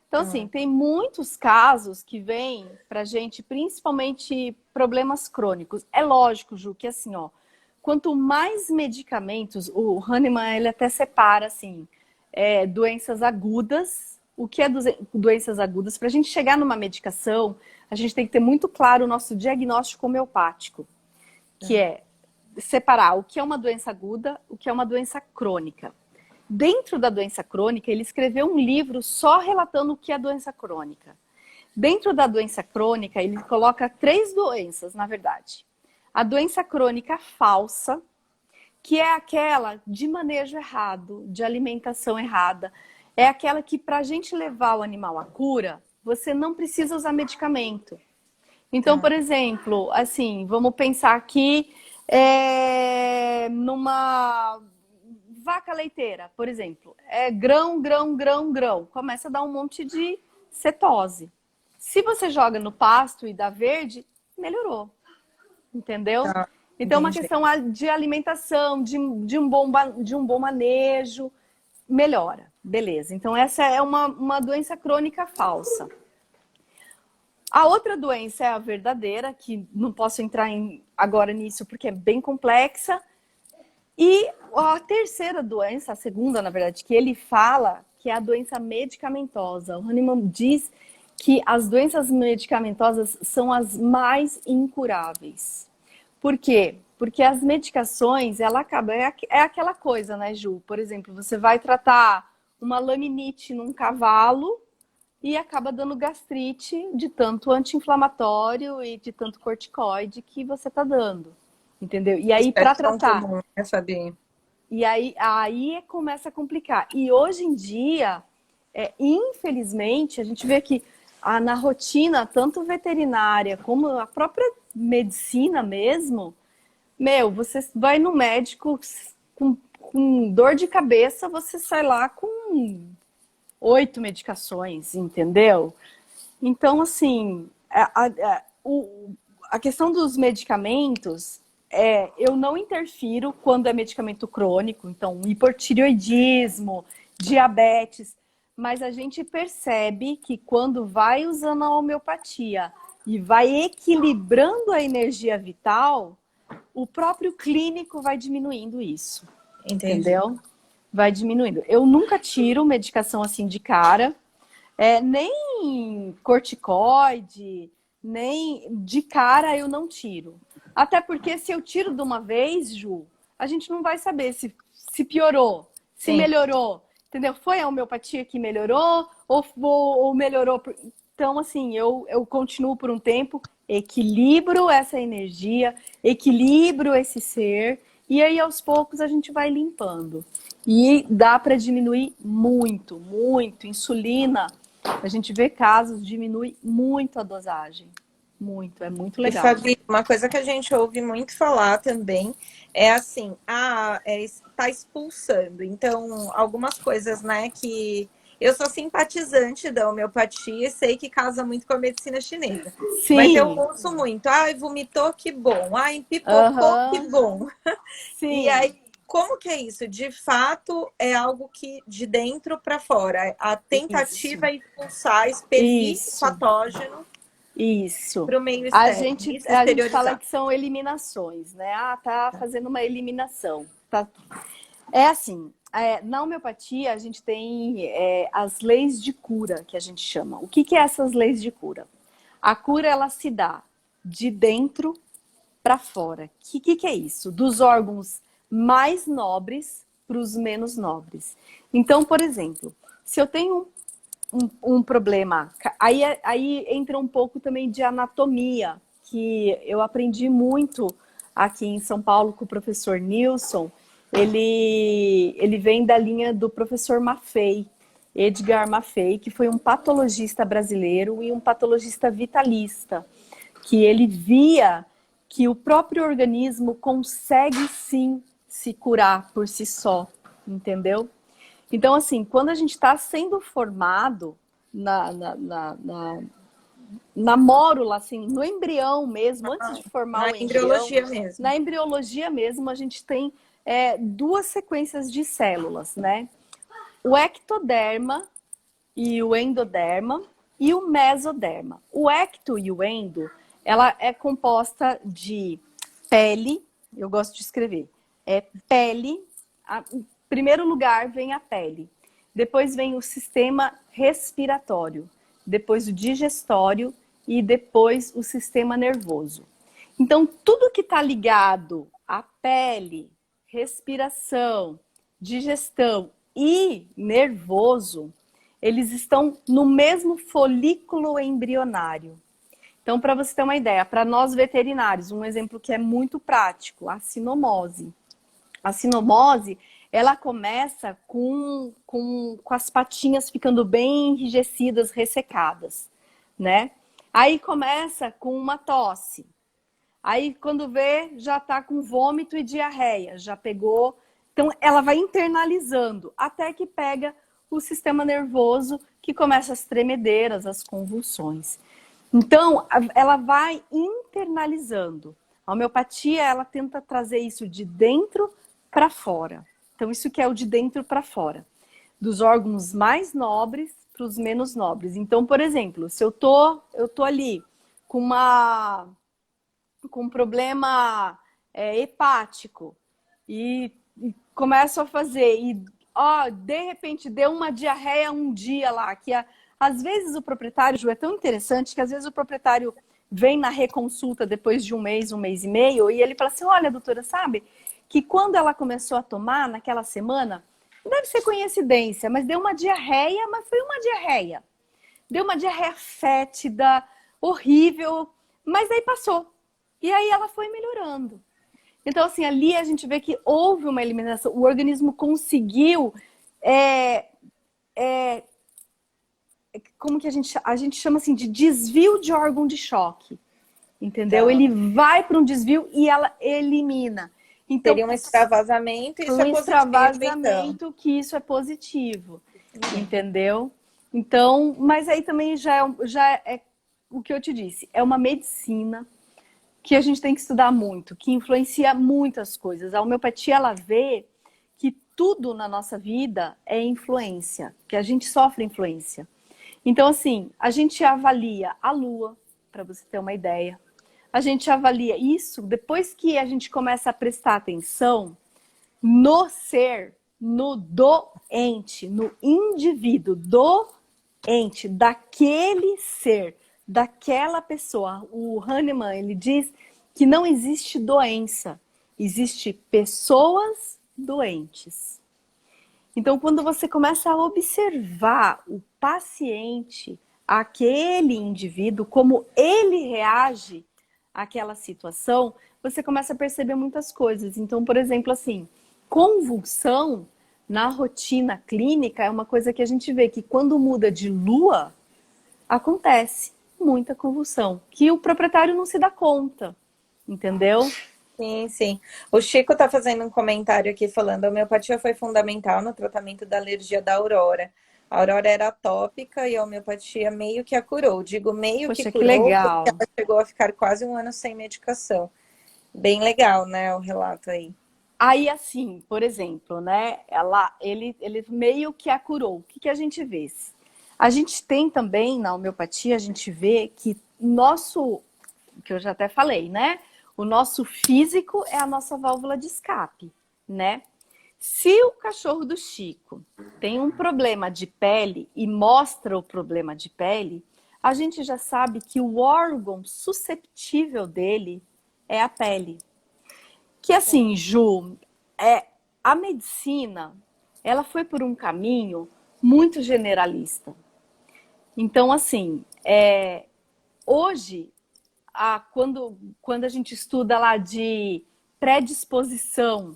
Então, assim, tem muitos casos que vêm pra gente, principalmente problemas crônicos. É lógico, Ju, que assim, ó, quanto mais medicamentos, o Hahnemann, ele até separa, assim, doenças agudas. O que é doenças agudas? Para a gente chegar numa medicação, a gente tem que ter muito claro o nosso diagnóstico homeopático, que é separar o que é uma doença aguda, o que é uma doença crônica. Dentro da doença crônica, ele escreveu um livro só relatando o que é doença crônica. Dentro da doença crônica, ele coloca 3 doenças, na verdade. A doença crônica falsa, que é aquela de manejo errado, de alimentação errada. É aquela que, para a gente levar o animal à cura, você não precisa usar medicamento. Então, por exemplo, assim, vamos pensar aqui numa vaca leiteira, por exemplo. É grão, grão, grão, grão. Começa a dar um monte de cetose. Se você joga no pasto e dá verde, melhorou. Entendeu? Tá, Então, é uma entendi. questão de alimentação, de um bom manejo, melhora. Beleza. Então, essa é uma doença crônica falsa. A outra doença é a verdadeira, que não posso entrar agora nisso porque é bem complexa. E a terceira doença, a segunda, na verdade, que ele fala, que é a doença medicamentosa. O Hahnemann diz que as doenças medicamentosas são as mais incuráveis. Por quê? Porque as medicações, ela acaba... É aquela coisa, né, Ju? Por exemplo, você vai tratar uma laminite num cavalo e acaba dando gastrite de tanto anti-inflamatório e de tanto corticoide que você está dando. Entendeu? E Isso aí, é para tão tratar... comum, né, Fabi? E aí começa a complicar. E hoje em dia, infelizmente, a gente vê que na rotina, tanto veterinária como a própria medicina mesmo, você vai no médico com dor de cabeça, você sai lá com 8 medicações, entendeu? Então, assim, a questão dos medicamentos, eu não interfiro quando é medicamento crônico, então hipotireoidismo, diabetes, mas a gente percebe que quando vai usando a homeopatia e vai equilibrando a energia vital, o próprio clínico vai diminuindo isso, Entendi. entendeu? Vai diminuindo. Eu nunca tiro medicação assim de cara, nem corticoide, nem de cara eu não tiro. Até porque se eu tiro de uma vez, Ju, a gente não vai saber se piorou, se Sim. melhorou. Entendeu? Foi a homeopatia que melhorou ou melhorou? Então, assim, eu continuo por um tempo, equilibro essa energia, equilibro esse ser, e aí aos poucos a gente vai limpando. E dá para diminuir muito, muito. Insulina, a gente vê casos, diminui muito a dosagem. Muito, é muito E, legal. Fabi, uma coisa que a gente ouve muito falar também é assim, tá expulsando. Então, algumas coisas, né, que eu sou simpatizante da homeopatia e sei que casa muito com a medicina chinesa. Mas eu Sim, ouço muito, ai, vomitou, que bom. Ai, pipocou, que aham, bom. E sim, aí, como que é isso? De fato, é algo que de dentro para fora. A isso, tentativa é expulsar, expelir o isso. patógeno Isso. para o meio A externo, gente, isso, a gente fala exteriorizar. que são eliminações, né? Ah, tá fazendo uma eliminação. Tá. É assim, na homeopatia a gente tem as leis de cura, que a gente chama. O que é essas leis de cura? A cura, ela se dá de dentro para fora. O que é isso? Dos órgãos mais nobres para os menos nobres. Então, por exemplo, se eu tenho um problema. Aí entra um pouco também de anatomia, que eu aprendi muito aqui em São Paulo com o professor Nilson. Ele vem da linha do professor Maffei, Edgar Maffei, que foi um patologista brasileiro e um patologista vitalista, que ele via que o próprio organismo consegue sim se curar por si só, entendeu? Então, assim, quando a gente está sendo formado na mórula, assim, no embrião mesmo, antes de formar Na o embrião, embriologia mesmo. na embriologia mesmo, a gente tem duas sequências de células, né? O ectoderma e o endoderma e o mesoderma. O ecto e o endo, ela é composta de pele, eu gosto de escrever, é pele, em primeiro lugar vem a pele, depois vem o sistema respiratório, depois o digestório e depois o sistema nervoso. Então, tudo que está ligado à pele, respiração, digestão e nervoso, eles estão no mesmo folículo embrionário. Então, para você ter uma ideia, para nós veterinários, um exemplo que é muito prático, a sinomose. A sinomose, ela começa com as patinhas ficando bem enrijecidas, ressecadas, né? Aí começa com uma tosse. Aí, quando vê, já está com vômito e diarreia, já pegou. Então, ela vai internalizando até que pega o sistema nervoso, que começa as tremedeiras, as convulsões. Então, ela vai internalizando. A homeopatia, ela tenta trazer isso de dentro para fora. Então, isso que é o de dentro para fora. Dos órgãos mais nobres para os menos nobres. Então, por exemplo, se eu tô ali com um problema hepático e começo a fazer e de repente deu uma diarreia um dia lá, que às vezes o proprietário, Ju, é tão interessante que às vezes o proprietário vem na reconsulta depois de um mês e meio, e ele fala assim, olha, doutora, sabe que quando ela começou a tomar naquela semana, deve ser coincidência, mas deu uma diarreia, mas foi uma diarreia. Deu uma diarreia fétida, horrível, mas aí passou. E aí ela foi melhorando. Então, assim, ali a gente vê que houve uma eliminação, o organismo conseguiu, como que a gente chama assim, de desvio de órgão de choque, entendeu? Então, ele vai para um desvio e ela elimina. Então, teria um extravasamento e isso é positivo, extravasamento, então. que isso é positivo, entendeu? Então, mas aí também já é o que eu te disse, é uma medicina que a gente tem que estudar muito, que influencia muitas coisas. A homeopatia, ela vê que tudo na nossa vida é influência, que a gente sofre influência. Então, assim, a gente avalia a lua, para você ter uma ideia. A gente avalia isso depois que a gente começa a prestar atenção no ser, no doente, no indivíduo doente, daquele ser, daquela pessoa. O Hahnemann, ele diz que não existe doença, existe pessoas doentes. Então, quando você começa a observar o paciente, aquele indivíduo, como ele reage àquela situação, você começa a perceber muitas coisas. Então, por exemplo, assim, convulsão na rotina clínica é uma coisa que a gente vê que quando muda de lua, acontece muita convulsão, que o proprietário não se dá conta, entendeu? Sim, sim. O Chico está fazendo um comentário aqui falando: a homeopatia foi fundamental no tratamento da alergia da Aurora. A Aurora era atópica e a homeopatia meio que a curou. Digo meio Poxa, que que curou, legal. porque ela chegou a ficar quase um ano sem medicação. Bem legal, né, o relato aí. Aí, assim, por exemplo, né, ele meio que a curou. O que a gente vê? A gente tem também, na homeopatia, a gente vê que que eu já até falei, né? O nosso físico é a nossa válvula de escape, né? Se o cachorro do Chico tem um problema de pele e mostra o problema de pele, a gente já sabe que o órgão susceptível dele é a pele. Que assim, Ju, a medicina, ela foi por um caminho muito generalista. Então, assim, hoje, quando a gente estuda lá de predisposição,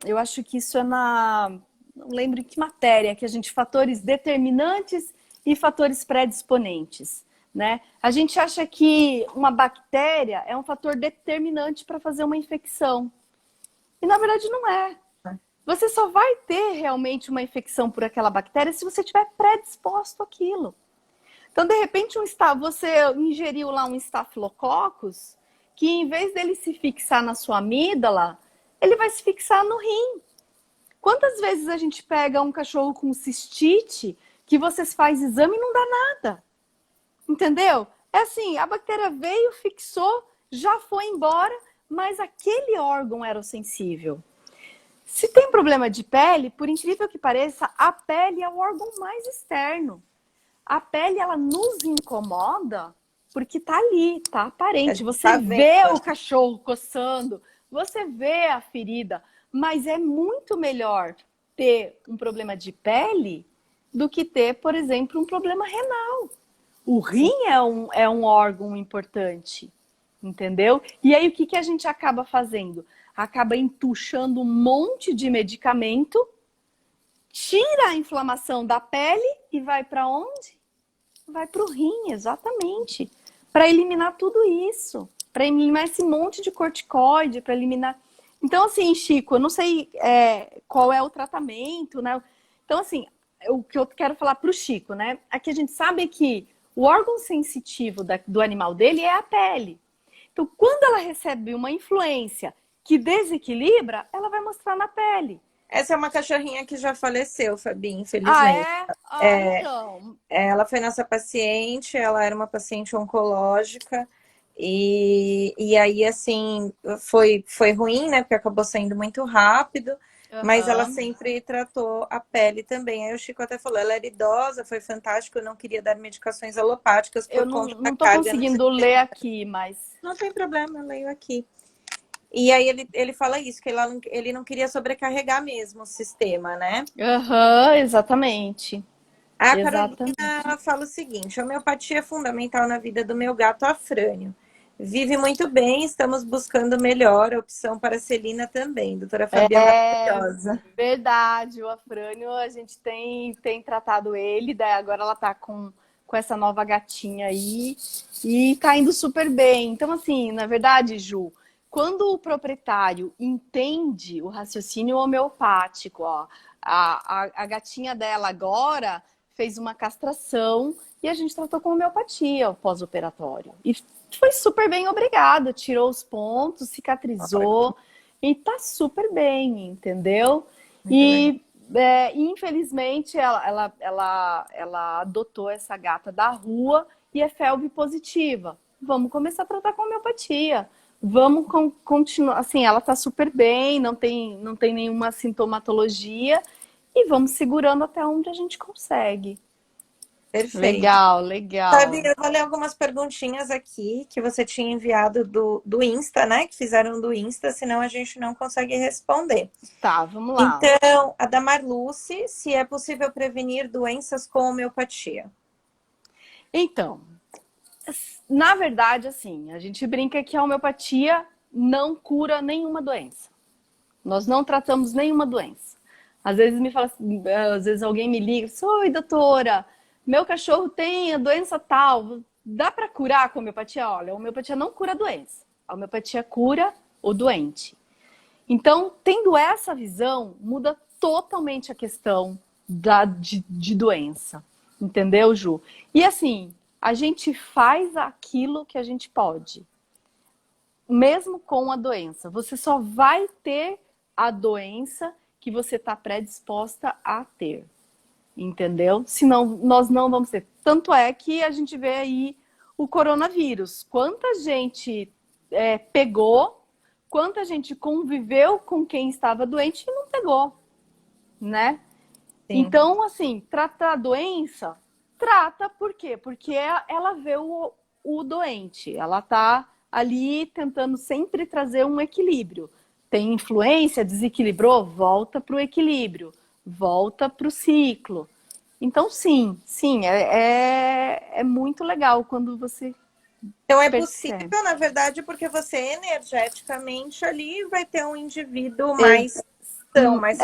eu acho que isso é não lembro em que matéria, que a gente, fatores determinantes e fatores predisponentes, né? A gente acha que uma bactéria é um fator determinante para fazer uma infecção. E na verdade não é. Você só vai ter realmente uma infecção por aquela bactéria se você estiver predisposto àquilo. Então, de repente, você ingeriu lá um Staphylococcus, que em vez dele se fixar na sua amígdala, ele vai se fixar no rim. Quantas vezes a gente pega um cachorro com cistite que você faz exame e não dá nada? Entendeu? É assim, a bactéria veio, fixou, já foi embora, mas aquele órgão era o sensível. Se tem problema de pele, por incrível que pareça, a pele é o órgão mais externo. A pele, ela nos incomoda porque tá ali, tá A aparente. gente Você tá vê vendo. o cachorro coçando, você vê a ferida, mas é muito melhor ter um problema de pele do que ter, por exemplo, um problema renal. O Sim. rim é um órgão importante, entendeu? E aí o que a gente acaba fazendo? Acaba entuchando um monte de medicamento, tira a inflamação da pele e vai para onde? Vai para o rim, exatamente. Para eliminar tudo isso. Para eliminar esse monte de corticoide, para eliminar. Então, assim, Chico, eu não sei qual é o tratamento, né? Então, assim, o que eu quero falar para o Chico, né? Aqui a gente sabe que o órgão sensitivo do animal dele é a pele. Então, quando ela recebe uma influência que desequilibra, ela vai mostrar na pele. Essa é uma cachorrinha que já faleceu, Fabi, Ah, infelizmente. é? Ah, É, então. ela foi nossa paciente, ela era uma paciente oncológica, e aí, assim, foi ruim, né? Porque acabou saindo muito rápido, mas ela Aham. sempre tratou a pele também. Aí o Chico até falou, ela era idosa, foi fantástico, eu não queria dar medicações alopáticas Eu por conta da não tô carga no conseguindo ler sistema. aqui, mas. Não tem problema, eu leio aqui. E aí ele fala isso, que ele não queria sobrecarregar mesmo o sistema, né? Aham, exatamente. A Carolina Exatamente. ela fala o seguinte: a homeopatia é fundamental na vida do meu gato Afrânio. Vive muito bem, estamos buscando melhor opção para a Celina também. Doutora Fabi é É maravilhosa. verdade, o Afrânio, a gente tem tratado ele, daí agora ela tá com essa nova gatinha aí e tá indo super bem. Então, assim, na verdade, Ju, quando o proprietário entende o raciocínio homeopático, ó, a gatinha dela agora fez uma castração e a gente tratou com homeopatia o pós-operatório. E foi super bem, obrigada. Tirou os pontos, cicatrizou. E tá super bem, entendeu? Muito legal. E infelizmente ela adotou essa gata da rua e é felve positiva. Vamos começar a tratar com homeopatia. Vamos continuar. Assim, ela tá super bem, não tem nenhuma sintomatologia e vamos segurando até onde a gente consegue. Perfeito. Legal, Fabi, legal. eu vou ler algumas perguntinhas aqui que você tinha enviado do Insta, né? Que fizeram do Insta, senão a gente não consegue responder. Tá, vamos lá. Então, a da Marluce, se é possível prevenir doenças com homeopatia. Então, na verdade, assim, a gente brinca que a homeopatia não cura nenhuma doença. Nós não tratamos nenhuma doença. Às vezes me fala, às vezes alguém me liga, oi, doutora, meu cachorro tem a doença tal, dá para curar com homeopatia? Olha, a homeopatia não cura a doença. A homeopatia cura o doente. Então, tendo essa visão, muda totalmente a questão de doença. Entendeu, Ju? E assim, a gente faz aquilo que a gente pode, mesmo com a doença. Você só vai ter a doença que você está predisposta a ter. Entendeu? Senão, nós não vamos ter. Tanto é que a gente vê aí o coronavírus. Quanta gente pegou, quanta gente conviveu com quem estava doente e não pegou, né? Sim. Então, assim, tratar a doença, trata por quê? Porque ela vê o doente, ela tá ali tentando sempre trazer um equilíbrio. Tem influência, desequilibrou, volta para o equilíbrio, volta para o ciclo. Então, sim, é muito legal quando você Então é percebe. possível, na verdade, porque você energeticamente ali vai ter um indivíduo Ex- mais são, mais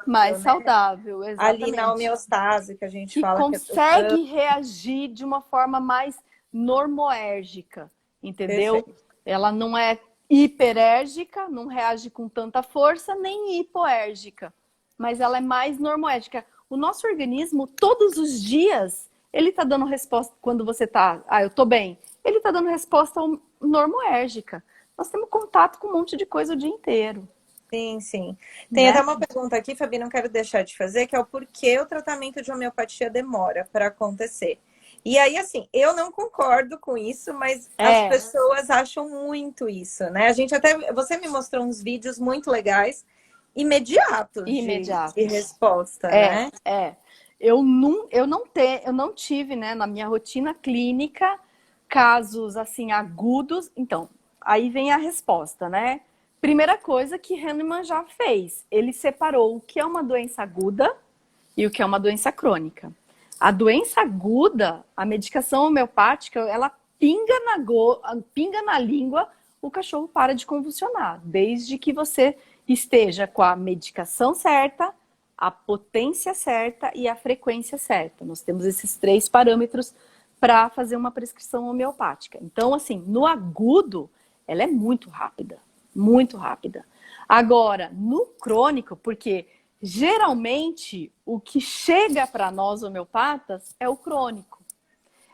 mais saudável, né? saudável, Ali na exatamente. homeostase, que a gente Que fala que é consegue reagir de uma forma mais normoérgica, entendeu? perfeito. Ela não é hiperérgica, não reage com tanta força, nem hipoérgica, mas ela é mais normoérgica. O nosso organismo, todos os dias, ele tá dando resposta quando você tá, eu tô bem. Ele tá dando resposta normoérgica. Nós temos contato com um monte de coisa o dia inteiro. Sim, sim. Tem até né? uma pergunta aqui, Fabi, não quero deixar de fazer, que é o porquê o tratamento de homeopatia demora para acontecer. E aí, assim, eu não concordo com isso, mas as É, pessoas acham muito isso, né? A gente até. Você me mostrou uns vídeos muito legais, imediatos de imediatos. resposta, É, né? é. Eu não tive, né, na minha rotina clínica, casos assim agudos. Então, aí vem a resposta, né? Primeira coisa que Hahnemann já fez, ele separou o que é uma doença aguda e o que é uma doença crônica. A doença aguda, a medicação homeopática, ela pinga na língua, o cachorro para de convulsionar, desde que você esteja com a medicação certa, a potência certa e a frequência certa. Nós temos esses 3 parâmetros para fazer uma prescrição homeopática. Então, assim, no agudo, ela é muito rápida, muito rápida. Agora, no crônico, porque geralmente o que chega para nós homeopatas é o crônico.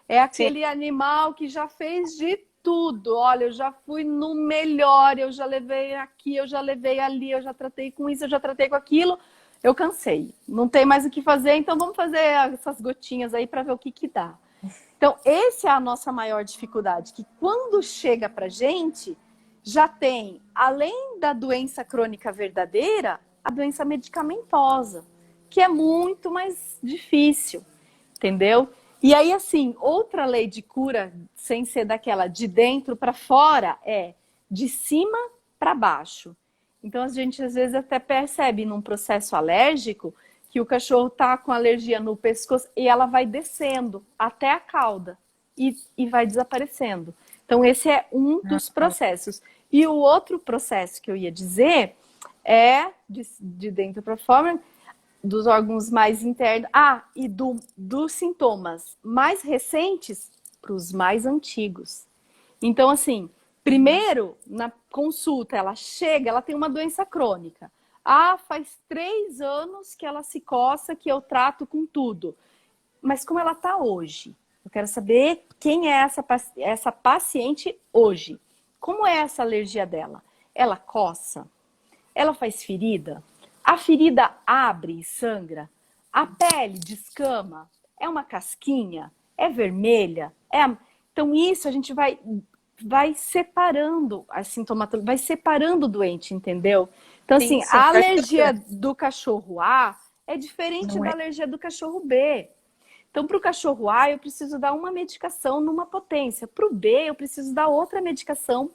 É Sim, aquele animal que já fez de tudo. Olha, eu já fui no melhor, eu já levei aqui, eu já levei ali, eu já tratei com isso, eu já tratei com aquilo. Eu cansei. Não tem mais o que fazer, então vamos fazer essas gotinhas aí para ver o que que dá. Então, essa é a nossa maior dificuldade, que quando chega para gente, já tem, além da doença crônica verdadeira, a doença medicamentosa, que é muito mais difícil, entendeu? E aí, assim, outra lei de cura, sem ser daquela de dentro para fora, é de cima para baixo. Então, a gente às vezes até percebe num processo alérgico que o cachorro tá com alergia no pescoço e ela vai descendo até a cauda e vai desaparecendo. Então, esse é um dos processos. E o outro processo que eu ia dizer é de dentro para fora, dos órgãos mais internos. Ah, e dos sintomas mais recentes para os mais antigos. Então, assim, primeiro, na consulta, ela chega, ela tem uma doença crônica. Ah, faz 3 anos que ela se coça, que eu trato com tudo. Mas como ela está hoje? Eu quero saber quem é essa paciente hoje. Como é essa alergia dela? Ela coça? Ela faz ferida? A ferida abre e sangra? A pele descama? É uma casquinha? É vermelha? Então, isso a gente vai separando a sintomatologia, vai separando o doente, entendeu? Então, sim, assim, sim. a Acho alergia que do cachorro A é diferente não da é. alergia do cachorro B. Então, para o cachorro A, eu preciso dar uma medicação numa potência. Para o B, eu preciso dar outra medicação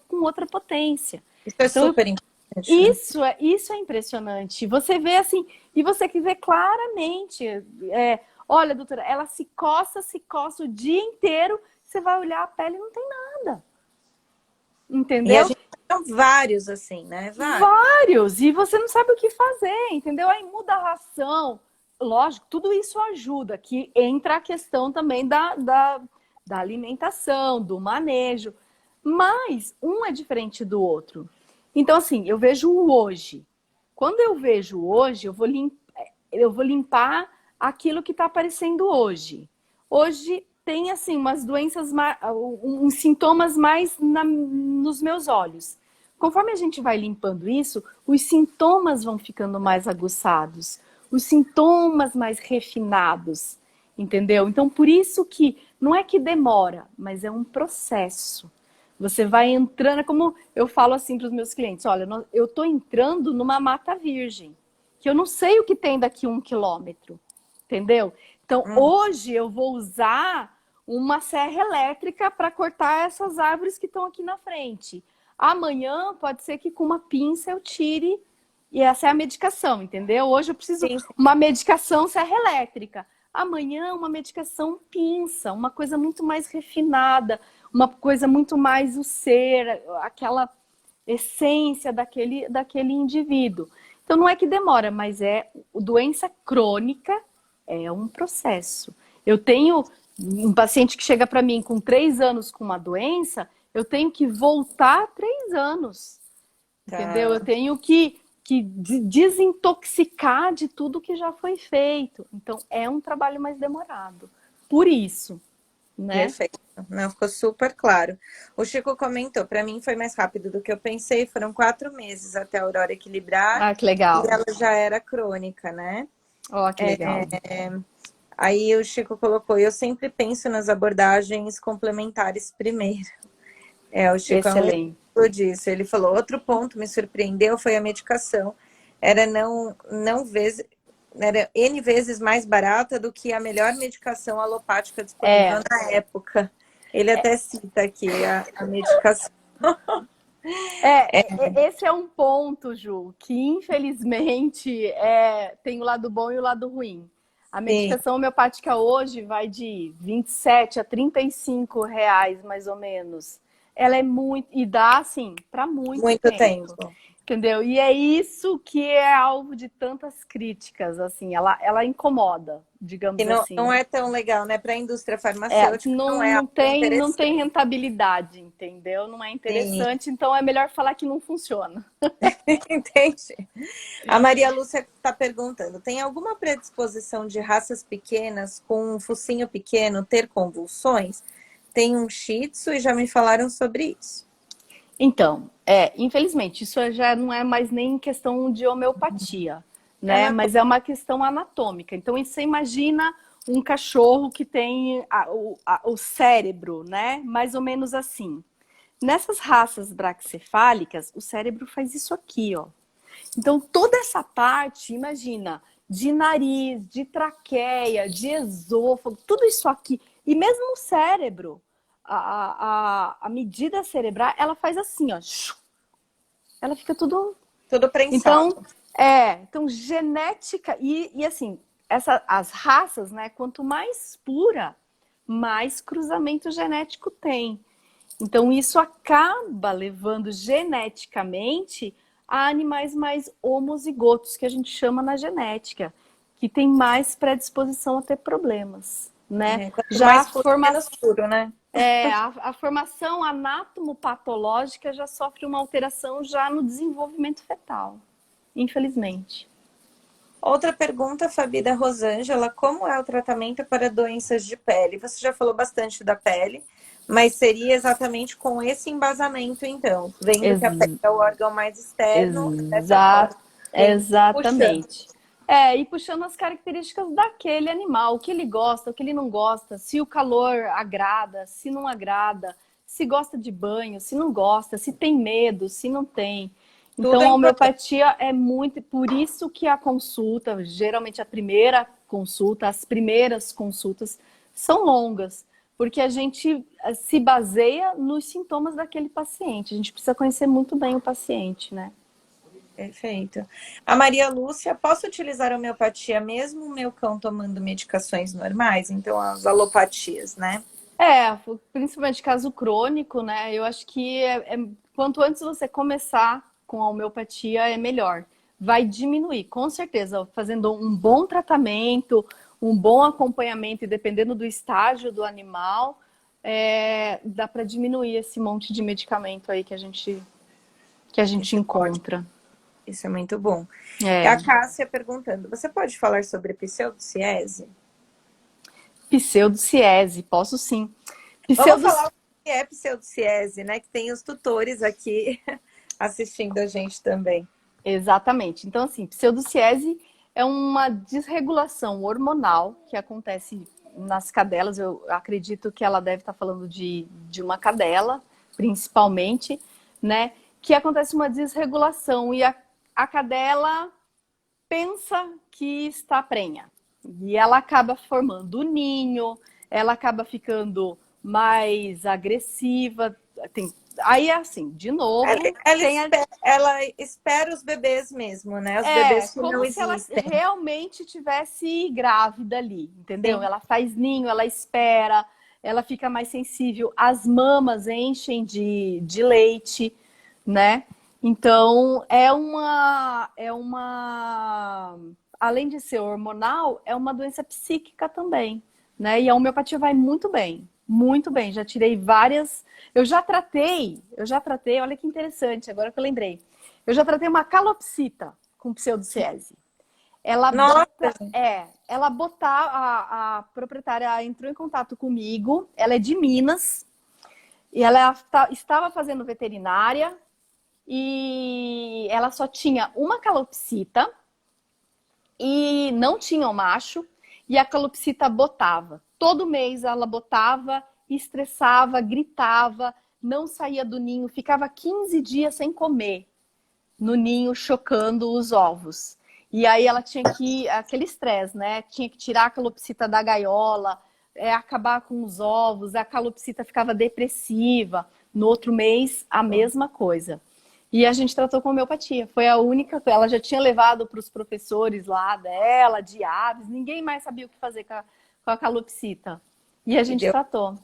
com outra potência. Isso é Então, super importante, né? isso é impressionante. Você vê assim, e você que vê claramente. Olha, doutora, ela se coça o dia inteiro. Você vai olhar a pele e não tem nada. E a Entendeu? gente tem vários assim, né? Vários. Vários. E você não sabe o que fazer, entendeu? Aí muda a ração. Lógico, tudo isso ajuda, que entra a questão também da alimentação, do manejo. Mas um é diferente do outro. Então, assim, eu vejo o hoje. Quando eu vejo o hoje, eu vou limpar aquilo que está aparecendo hoje. Hoje tem, assim, umas doenças, uns sintomas mais nos meus olhos. Conforme a gente vai limpando isso, os sintomas vão ficando mais aguçados, os sintomas mais refinados, entendeu? Então, por isso que não é que demora, mas é um processo. Você vai entrando, é como eu falo assim para os meus clientes: olha, eu estou entrando numa mata virgem, que eu não sei o que tem daqui 1 quilômetro, entendeu? Então, Uhum. hoje eu vou usar uma serra elétrica para cortar essas árvores que estão aqui na frente. Amanhã pode ser que com uma pinça eu tire, e essa é a medicação, entendeu? Hoje eu preciso Sim, sim. uma medicação serra elétrica. Amanhã uma medicação pinça, uma coisa muito mais refinada, uma coisa muito mais o ser, aquela essência daquele indivíduo. Então não é que demora, mas é doença crônica, é um processo. Eu tenho um paciente que chega para mim com 3 anos com uma doença, eu tenho que voltar 3 anos, entendeu? Tá. Eu tenho que desintoxicar de tudo que já foi feito. Então é um trabalho mais demorado. Por isso. né? Perfeito. Não, ficou super claro. O Chico comentou, para mim foi mais rápido do que eu pensei, foram 4 meses até a Aurora equilibrar Ah, que e legal. ela já era crônica, né? Ó, que legal. Aí o Chico colocou, eu sempre penso nas abordagens complementares primeiro. O Chico é um Excelente. exemplo disso. Ele falou, outro ponto me surpreendeu foi a medicação. Era não vezes, era N vezes mais barata do que a melhor medicação alopática disponível É, na época. Ele até cita aqui a medicação. esse é um ponto, Ju, que infelizmente tem o lado bom e o lado ruim. A Sim, medicação homeopática hoje vai de 27 a 35 reais, mais ou menos. Ela é muito, e dá, assim, para muito muito tempo. tempo. Entendeu? E é isso que é alvo de tantas críticas, assim, ela incomoda, E digamos não assim. é tão legal, né? Para a indústria farmacêutica não é algo Não tem interessante. rentabilidade, entendeu? Não é Sim, interessante, então é melhor falar que não funciona. entende? A Maria Lúcia está perguntando: tem alguma predisposição de raças pequenas com um focinho pequeno ter convulsões? Tem um Shih Tzu e já me falaram sobre isso. Então, infelizmente, isso já não é mais nem questão de homeopatia, É né? Mas é uma questão anatômica. Então, você imagina um cachorro que tem o cérebro, né? Mais ou menos assim. Nessas raças braquicefálicas, o cérebro faz isso aqui, ó. Então, toda essa parte, imagina, de nariz, de traqueia, de esôfago, tudo isso aqui, e mesmo o cérebro, a medida cerebral, ela faz assim, ó, ela fica tudo. tudo Então, prensado. então genética, e assim, as raças, né, quanto mais pura, mais cruzamento genético tem. Então, isso acaba levando geneticamente a animais mais homozigotos, que a gente chama na genética, que tem mais predisposição a ter problemas, né? Quanto Já mais puro, menos puro, né? a formação anatomopatológica já sofre uma alteração já no desenvolvimento fetal, infelizmente. Outra pergunta, Fabi, da Rosângela: como é o tratamento para doenças de pele? Você já falou bastante da pele, mas seria exatamente com esse embasamento, então, vendo que a pele Ex é o órgão mais externo, dessa exa forma, puxando. exatamente. E puxando as características daquele animal, o que ele gosta, o que ele não gosta, se o calor agrada, se não agrada, se gosta de banho, se não gosta, se tem medo, se não tem. Tudo Então, é a importante. homeopatia é muito, por isso que a consulta, geralmente a primeira consulta, as primeiras consultas são longas, porque a gente se baseia nos sintomas daquele paciente. A gente precisa conhecer muito bem o paciente, né? Perfeito. A Maria Lúcia: posso utilizar a homeopatia mesmo o meu cão tomando medicações normais? Então, as alopatias, né? Principalmente caso crônico, né? Eu acho que quanto antes você começar com a homeopatia, é melhor. Vai diminuir, com certeza, fazendo um bom tratamento, um bom acompanhamento, e dependendo do estágio do animal, dá para diminuir esse monte de medicamento aí que a gente Isso pode. encontra. Isso é muito bom. É É, a Cássia perguntando: você pode falar sobre pseudociese? pseudociese, posso sim. Vamos Pseudos, falar o que é pseudociese, né? Que tem os tutores aqui assistindo a gente também. Exatamente. Então, assim, pseudociese é uma desregulação hormonal que acontece nas cadelas. Eu acredito que ela deve estar falando de uma cadela, principalmente, né? Que acontece uma desregulação e a cadela pensa que está prenha. E ela acaba formando o ninho, ela acaba ficando mais agressiva. Aí, assim, de Ela, novo, ela espera os bebês mesmo, né? Os bebês que não como se ela existem. realmente tivesse grávida ali, entendeu? Sim, Ela faz ninho, ela espera, ela fica mais sensível, as mamas enchem de leite, né? Então, além de ser hormonal, é uma doença psíquica também, né? E a homeopatia vai muito bem, muito bem. Já tirei várias, eu já tratei, olha que interessante, agora que eu lembrei. Eu já tratei uma calopsita com pseudociese. Nossa, Ela botava, a proprietária entrou em contato comigo, ela é de Minas, e ela estava fazendo veterinária, e ela só tinha uma calopsita, e não tinha o macho, e a calopsita botava. Todo mês ela botava, estressava, gritava, não saía do ninho, ficava 15 dias sem comer no ninho, chocando os ovos. E aí ela tinha que, aquele estresse, né? Tinha que tirar a calopsita da gaiola, acabar com os ovos, a calopsita ficava depressiva. No outro mês, a mesma coisa. E a gente tratou com homeopatia. Foi a única. Ela já tinha levado para os professores lá dela, de aves, ninguém mais sabia o que fazer com a calopsita. E a e gente deu tratou.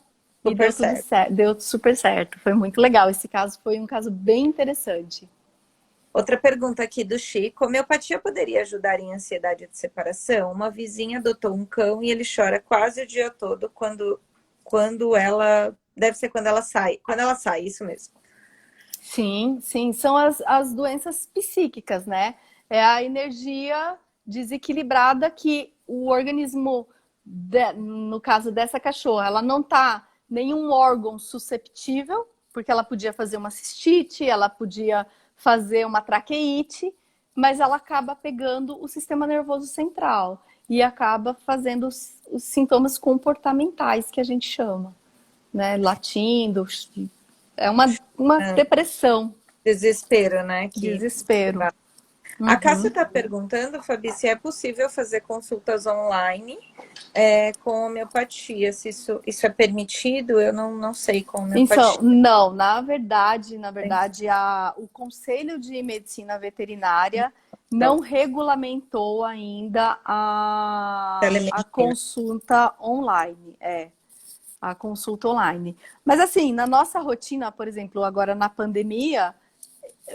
E super deu tudo certo. certo, deu super certo. Foi muito legal. Esse caso foi um caso bem interessante. Outra pergunta aqui do Chico. Homeopatia poderia ajudar em ansiedade de separação? Uma vizinha adotou um cão e ele chora quase o dia todo quando ela... Deve ser quando ela sai. Quando ela sai, isso mesmo. Sim, sim, são as doenças psíquicas, né? É a energia desequilibrada que o organismo, no caso dessa cachorra, ela não tá nenhum órgão susceptível, porque ela podia fazer uma cistite, ela podia fazer uma traqueite, mas ela acaba pegando o sistema nervoso central e acaba fazendo os sintomas comportamentais que a gente chama, né? Latindo, é uma depressão, Desespero, né? desespero. A Cássia Uhum. está perguntando, Fabi, se é possível fazer consultas online com homeopatia, se isso é permitido, eu não sei com Então, homeopatia. não, na verdade, o Conselho de Medicina Veterinária não regulamentou ainda a Telemedicina. consulta online. A consulta online. Mas assim, na nossa rotina, por exemplo, agora na pandemia,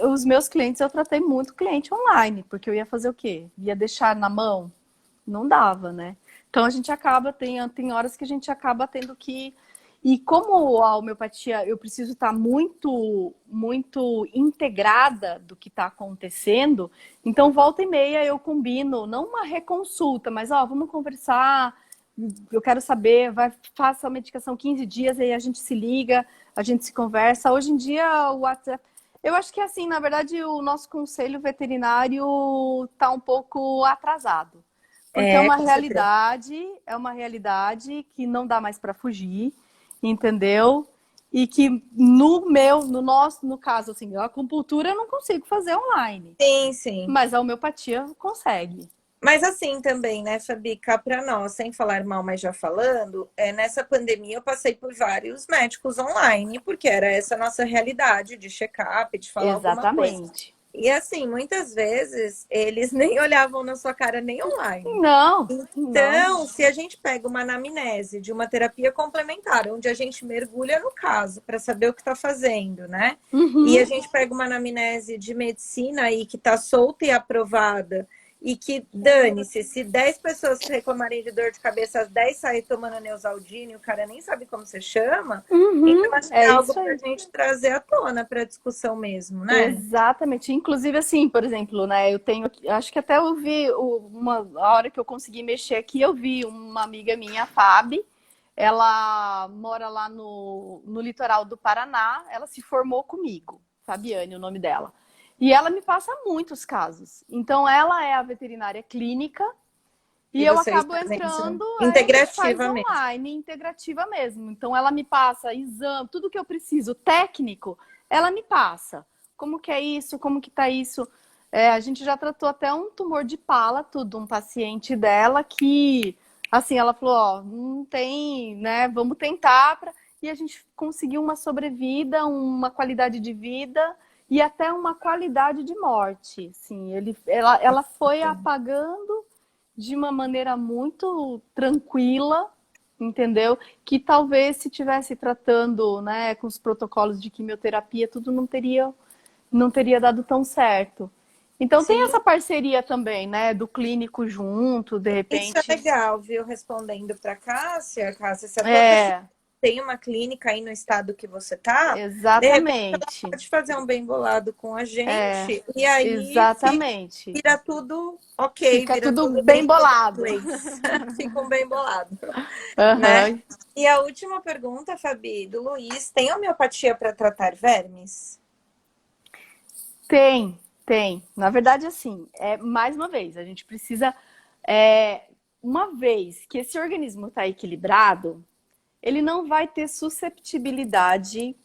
os meus clientes, eu tratei muito cliente online, porque eu ia fazer o quê? Ia deixar na mão? Não dava, né? Então a gente acaba, tem horas que a gente acaba tendo que. E como a homeopatia, eu preciso estar muito, muito integrada do que está acontecendo, então volta e meia eu combino, não uma reconsulta, mas ó, vamos conversar, eu quero saber, faça a medicação 15 dias, aí a gente se liga, a gente se conversa. Hoje em dia o WhatsApp. Eu acho que assim, na verdade, o nosso conselho veterinário está um pouco atrasado. Porque Com certeza. é uma realidade que não dá mais para fugir, entendeu? E que no caso, assim, a acupuntura eu não consigo fazer online, Sim, sim. mas a homeopatia consegue. Mas assim também, né, Fabi, cá para nós, sem falar mal, mas já falando, nessa pandemia eu passei por vários médicos online, porque era essa a nossa realidade de check-up, de falar alguma coisa. Exatamente. E assim, muitas vezes eles nem olhavam na sua cara nem online. Não, não. Então, se a gente pega uma anamnese de uma terapia complementar, onde a gente mergulha no caso para saber o que está fazendo, né? E a Uhum. gente pega uma anamnese de medicina aí que está solta e aprovada, e que dane-se, se 10 pessoas reclamarem de dor de cabeça, as 10 saem tomando Neosaldina e o cara nem sabe como se chama, então Uhum. acho que é É algo isso para a aí. gente trazer à tona para discussão mesmo, né? Exatamente. Inclusive, assim, por exemplo, né? Eu tenho, acho que até eu vi a hora que eu consegui mexer aqui, eu vi uma amiga minha, a Fabi. Ela mora lá no litoral do Paraná. Ela se formou comigo, Fabiane, o nome dela. E ela me passa muitos casos. Então, ela é a veterinária clínica e E eu vocês acabo fazem isso entrando, aí a gente faz integrativa mesmo. online, integrativa mesmo. Então ela me passa exame, tudo que eu preciso, técnico, ela me passa. Como que é isso? Como que tá isso? A gente já tratou até um tumor de palato de um paciente dela que, assim, ela falou, ó, não tem, né? Vamos tentar e a gente conseguiu uma sobrevida, uma qualidade de vida e até uma qualidade de morte. Sim, ela foi apagando de uma maneira muito tranquila, entendeu? Que talvez se tivesse tratando, né, com os protocolos de quimioterapia, tudo não teria dado tão certo. Então tem Sim, essa parceria também, né, do clínico junto, de isso é repente. legal, viu? Respondendo para Cássia, se a tua cachorra É. tem uma clínica aí no estado que você tá, de repente ela Exatamente. pode fazer um bem bolado com a É, gente e aí exatamente. vira tudo ok, Fica vira tudo tudo bem dentro das bolado. leis. Fica um bem bolado, né? Aham. E a última pergunta, Fabi, do Luiz: tem homeopatia para tratar vermes? Tem, tem. Na verdade, assim, mais uma vez, a gente precisa. é, uma vez que esse organismo está equilibrado, ele não vai ter susceptibilidade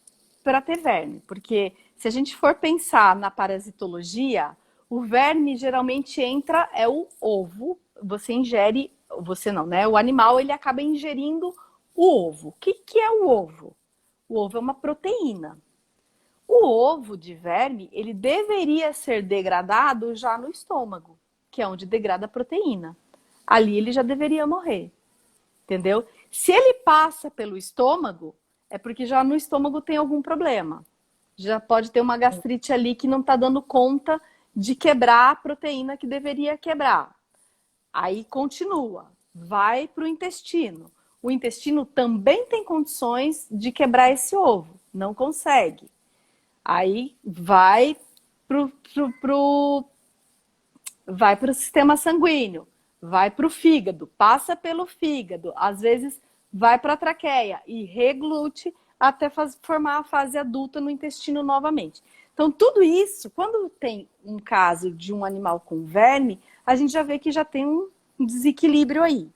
para ter verme, porque se a gente for pensar na parasitologia, o verme geralmente entra, é o ovo, você ingere, você não, né? O animal ele acaba ingerindo o ovo. O que, que é o ovo? O ovo é uma proteína. O ovo de verme, ele deveria ser degradado já no estômago, que é onde degrada a proteína. Ali ele já deveria morrer, entendeu? Se ele passa pelo estômago, é porque já no estômago tem algum problema. Já pode ter uma gastrite ali que não está dando conta de quebrar a proteína que deveria quebrar. Aí continua, vai para o intestino. O intestino também tem condições de quebrar esse ovo, não consegue. Aí pro, pro, pro, vai para o sistema sanguíneo, vai para o fígado, passa pelo fígado, às vezes vai para a traqueia e reglute até formar a fase adulta no intestino novamente. Então, tudo isso, quando tem um caso de um animal com verme, a gente já vê que já tem um desequilíbrio aí.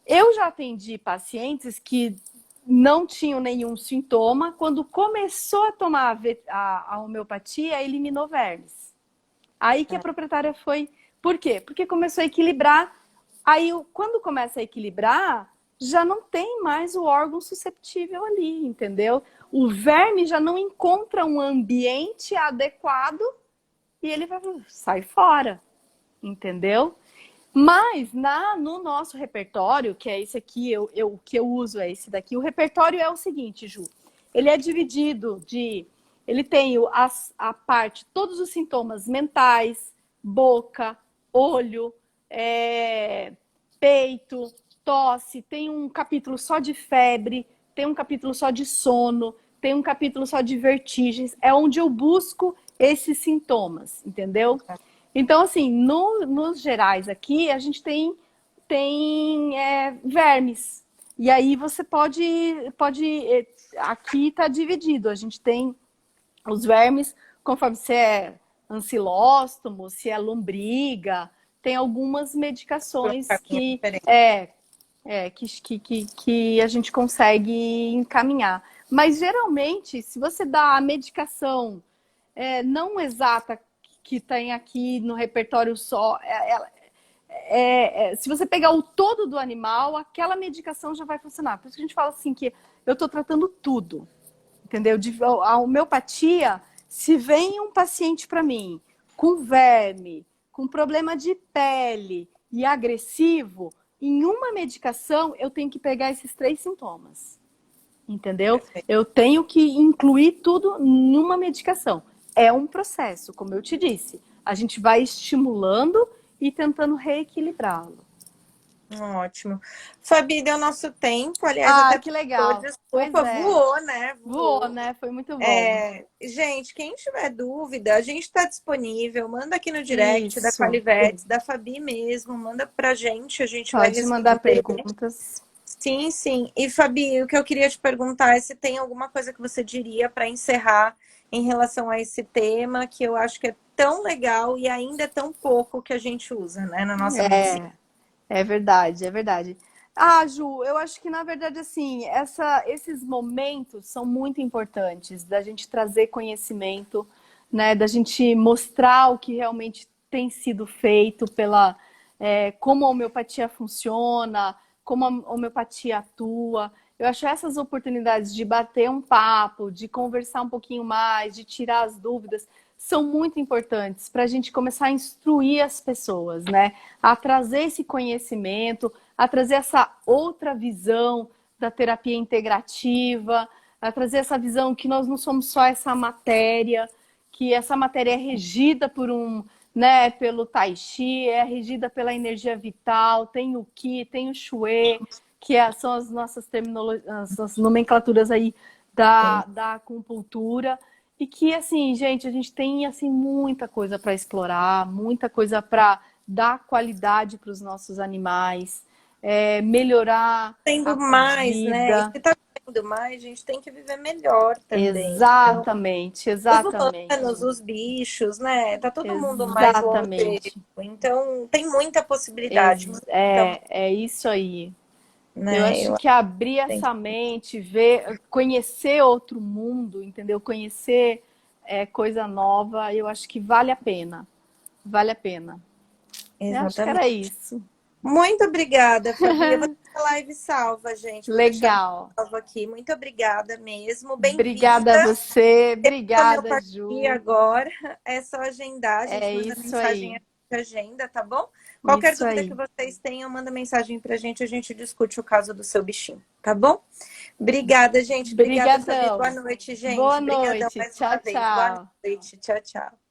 Eu já atendi pacientes que não tinham nenhum sintoma, quando começou a tomar a homeopatia, eliminou vermes. Aí que a proprietária foi. Por quê? Porque começou a equilibrar. Aí, quando começa a equilibrar, já não tem mais o órgão susceptível ali, entendeu? O verme já não encontra um ambiente adequado e ele vai sai fora, entendeu? Mas no nosso repertório, que é esse aqui, o que eu uso é esse daqui. O repertório é o seguinte, Ju. Ele é dividido de. Ele tem a parte, todos os sintomas mentais, boca, olho, peito, tosse. Tem um capítulo só de febre, tem um capítulo só de sono, tem um capítulo só de vertigens. É onde eu busco esses sintomas, entendeu? Então, assim, nos gerais aqui, a gente tem vermes. E aí você aqui está dividido. A gente tem os vermes, conforme se é ancilóstomo, se é lombriga, tem algumas medicações que a gente consegue encaminhar. Mas geralmente, se você dá a medicação não exata que tem aqui no repertório só, se você pegar o todo do animal, aquela medicação já vai funcionar. Por isso que a gente fala assim que eu estou tratando tudo, entendeu? A homeopatia, se vem um paciente para mim com verme, com problema de pele e agressivo, em uma medicação eu tenho que pegar esses 3 sintomas, entendeu? Perfeito. Eu tenho que incluir tudo em uma medicação. É um processo, como eu te disse. A gente vai estimulando e tentando reequilibrá-lo. Ótimo. Fabi, deu nosso tempo, aliás, até Que passou, legal. Pois desculpa, é. voou, né? Voou, Voou. né? Foi muito bom. Gente, quem tiver dúvida, a gente está disponível. Manda aqui no direct da Isso. Qualivetes, da Fabi mesmo, manda pra gente, a gente vai Pode mandar responder. perguntas. Sim, sim. E Fabi, o que eu queria te perguntar é se tem alguma coisa que você diria para encerrar em relação a esse tema, que eu acho que é tão legal e ainda é tão pouco que a gente usa, né, na nossa medicina. É verdade, é verdade. Ju, eu acho que na verdade assim, esses momentos são muito importantes da gente trazer conhecimento, né, da gente mostrar o que realmente tem sido feito como a homeopatia funciona, como a homeopatia atua. Eu acho essas oportunidades de bater um papo, de conversar um pouquinho mais, de tirar as dúvidas, são muito importantes para a gente começar a instruir as pessoas, né? A trazer esse conhecimento, a trazer essa outra visão da terapia integrativa, a trazer essa visão que nós não somos só essa matéria, que essa matéria é regida pelo Tai Chi, é regida pela energia vital, tem o Qi, tem o Shui, são as nossas terminologias, as nomenclaturas aí da acupuntura. E que, assim, gente, a gente tem assim muita coisa para explorar, muita coisa para dar qualidade para os nossos animais, melhorar Tendo a mais, né? E vida. se tá tendo mais, a gente tem que viver melhor também. Então, Exatamente, os exatamente, humanos, os bichos, né? Tá todo mundo mais longevo. exatamente. Então, tem muita possibilidade, muita, É isso aí. Eu né? acho Eu que abrir tenho. essa mente, ver, conhecer outro mundo, entendeu? Conhecer coisa nova, eu acho que vale a pena. Vale a pena. Eu acho que era Exatamente. isso. Muito obrigada, Fabi. Eu vou deixar a live salva, gente. Vou deixar Legal. salva aqui. Muito obrigada mesmo. Obrigada a Bem-vinda. você. Homeopatia Obrigada, Ju. agora. É só agendar. A gente É manda isso mensagem, aí. a gente agenda, tá bom? Qualquer Isso dúvida que aí. vocês tenham, manda mensagem pra gente. A gente discute o caso do seu bichinho, tá bom? Obrigada, gente. Obrigada, Fabi. Boa Brigadão. noite, gente. Boa Obrigadão noite. mais Tchau, uma vez. Boa tchau. noite. Tchau, tchau.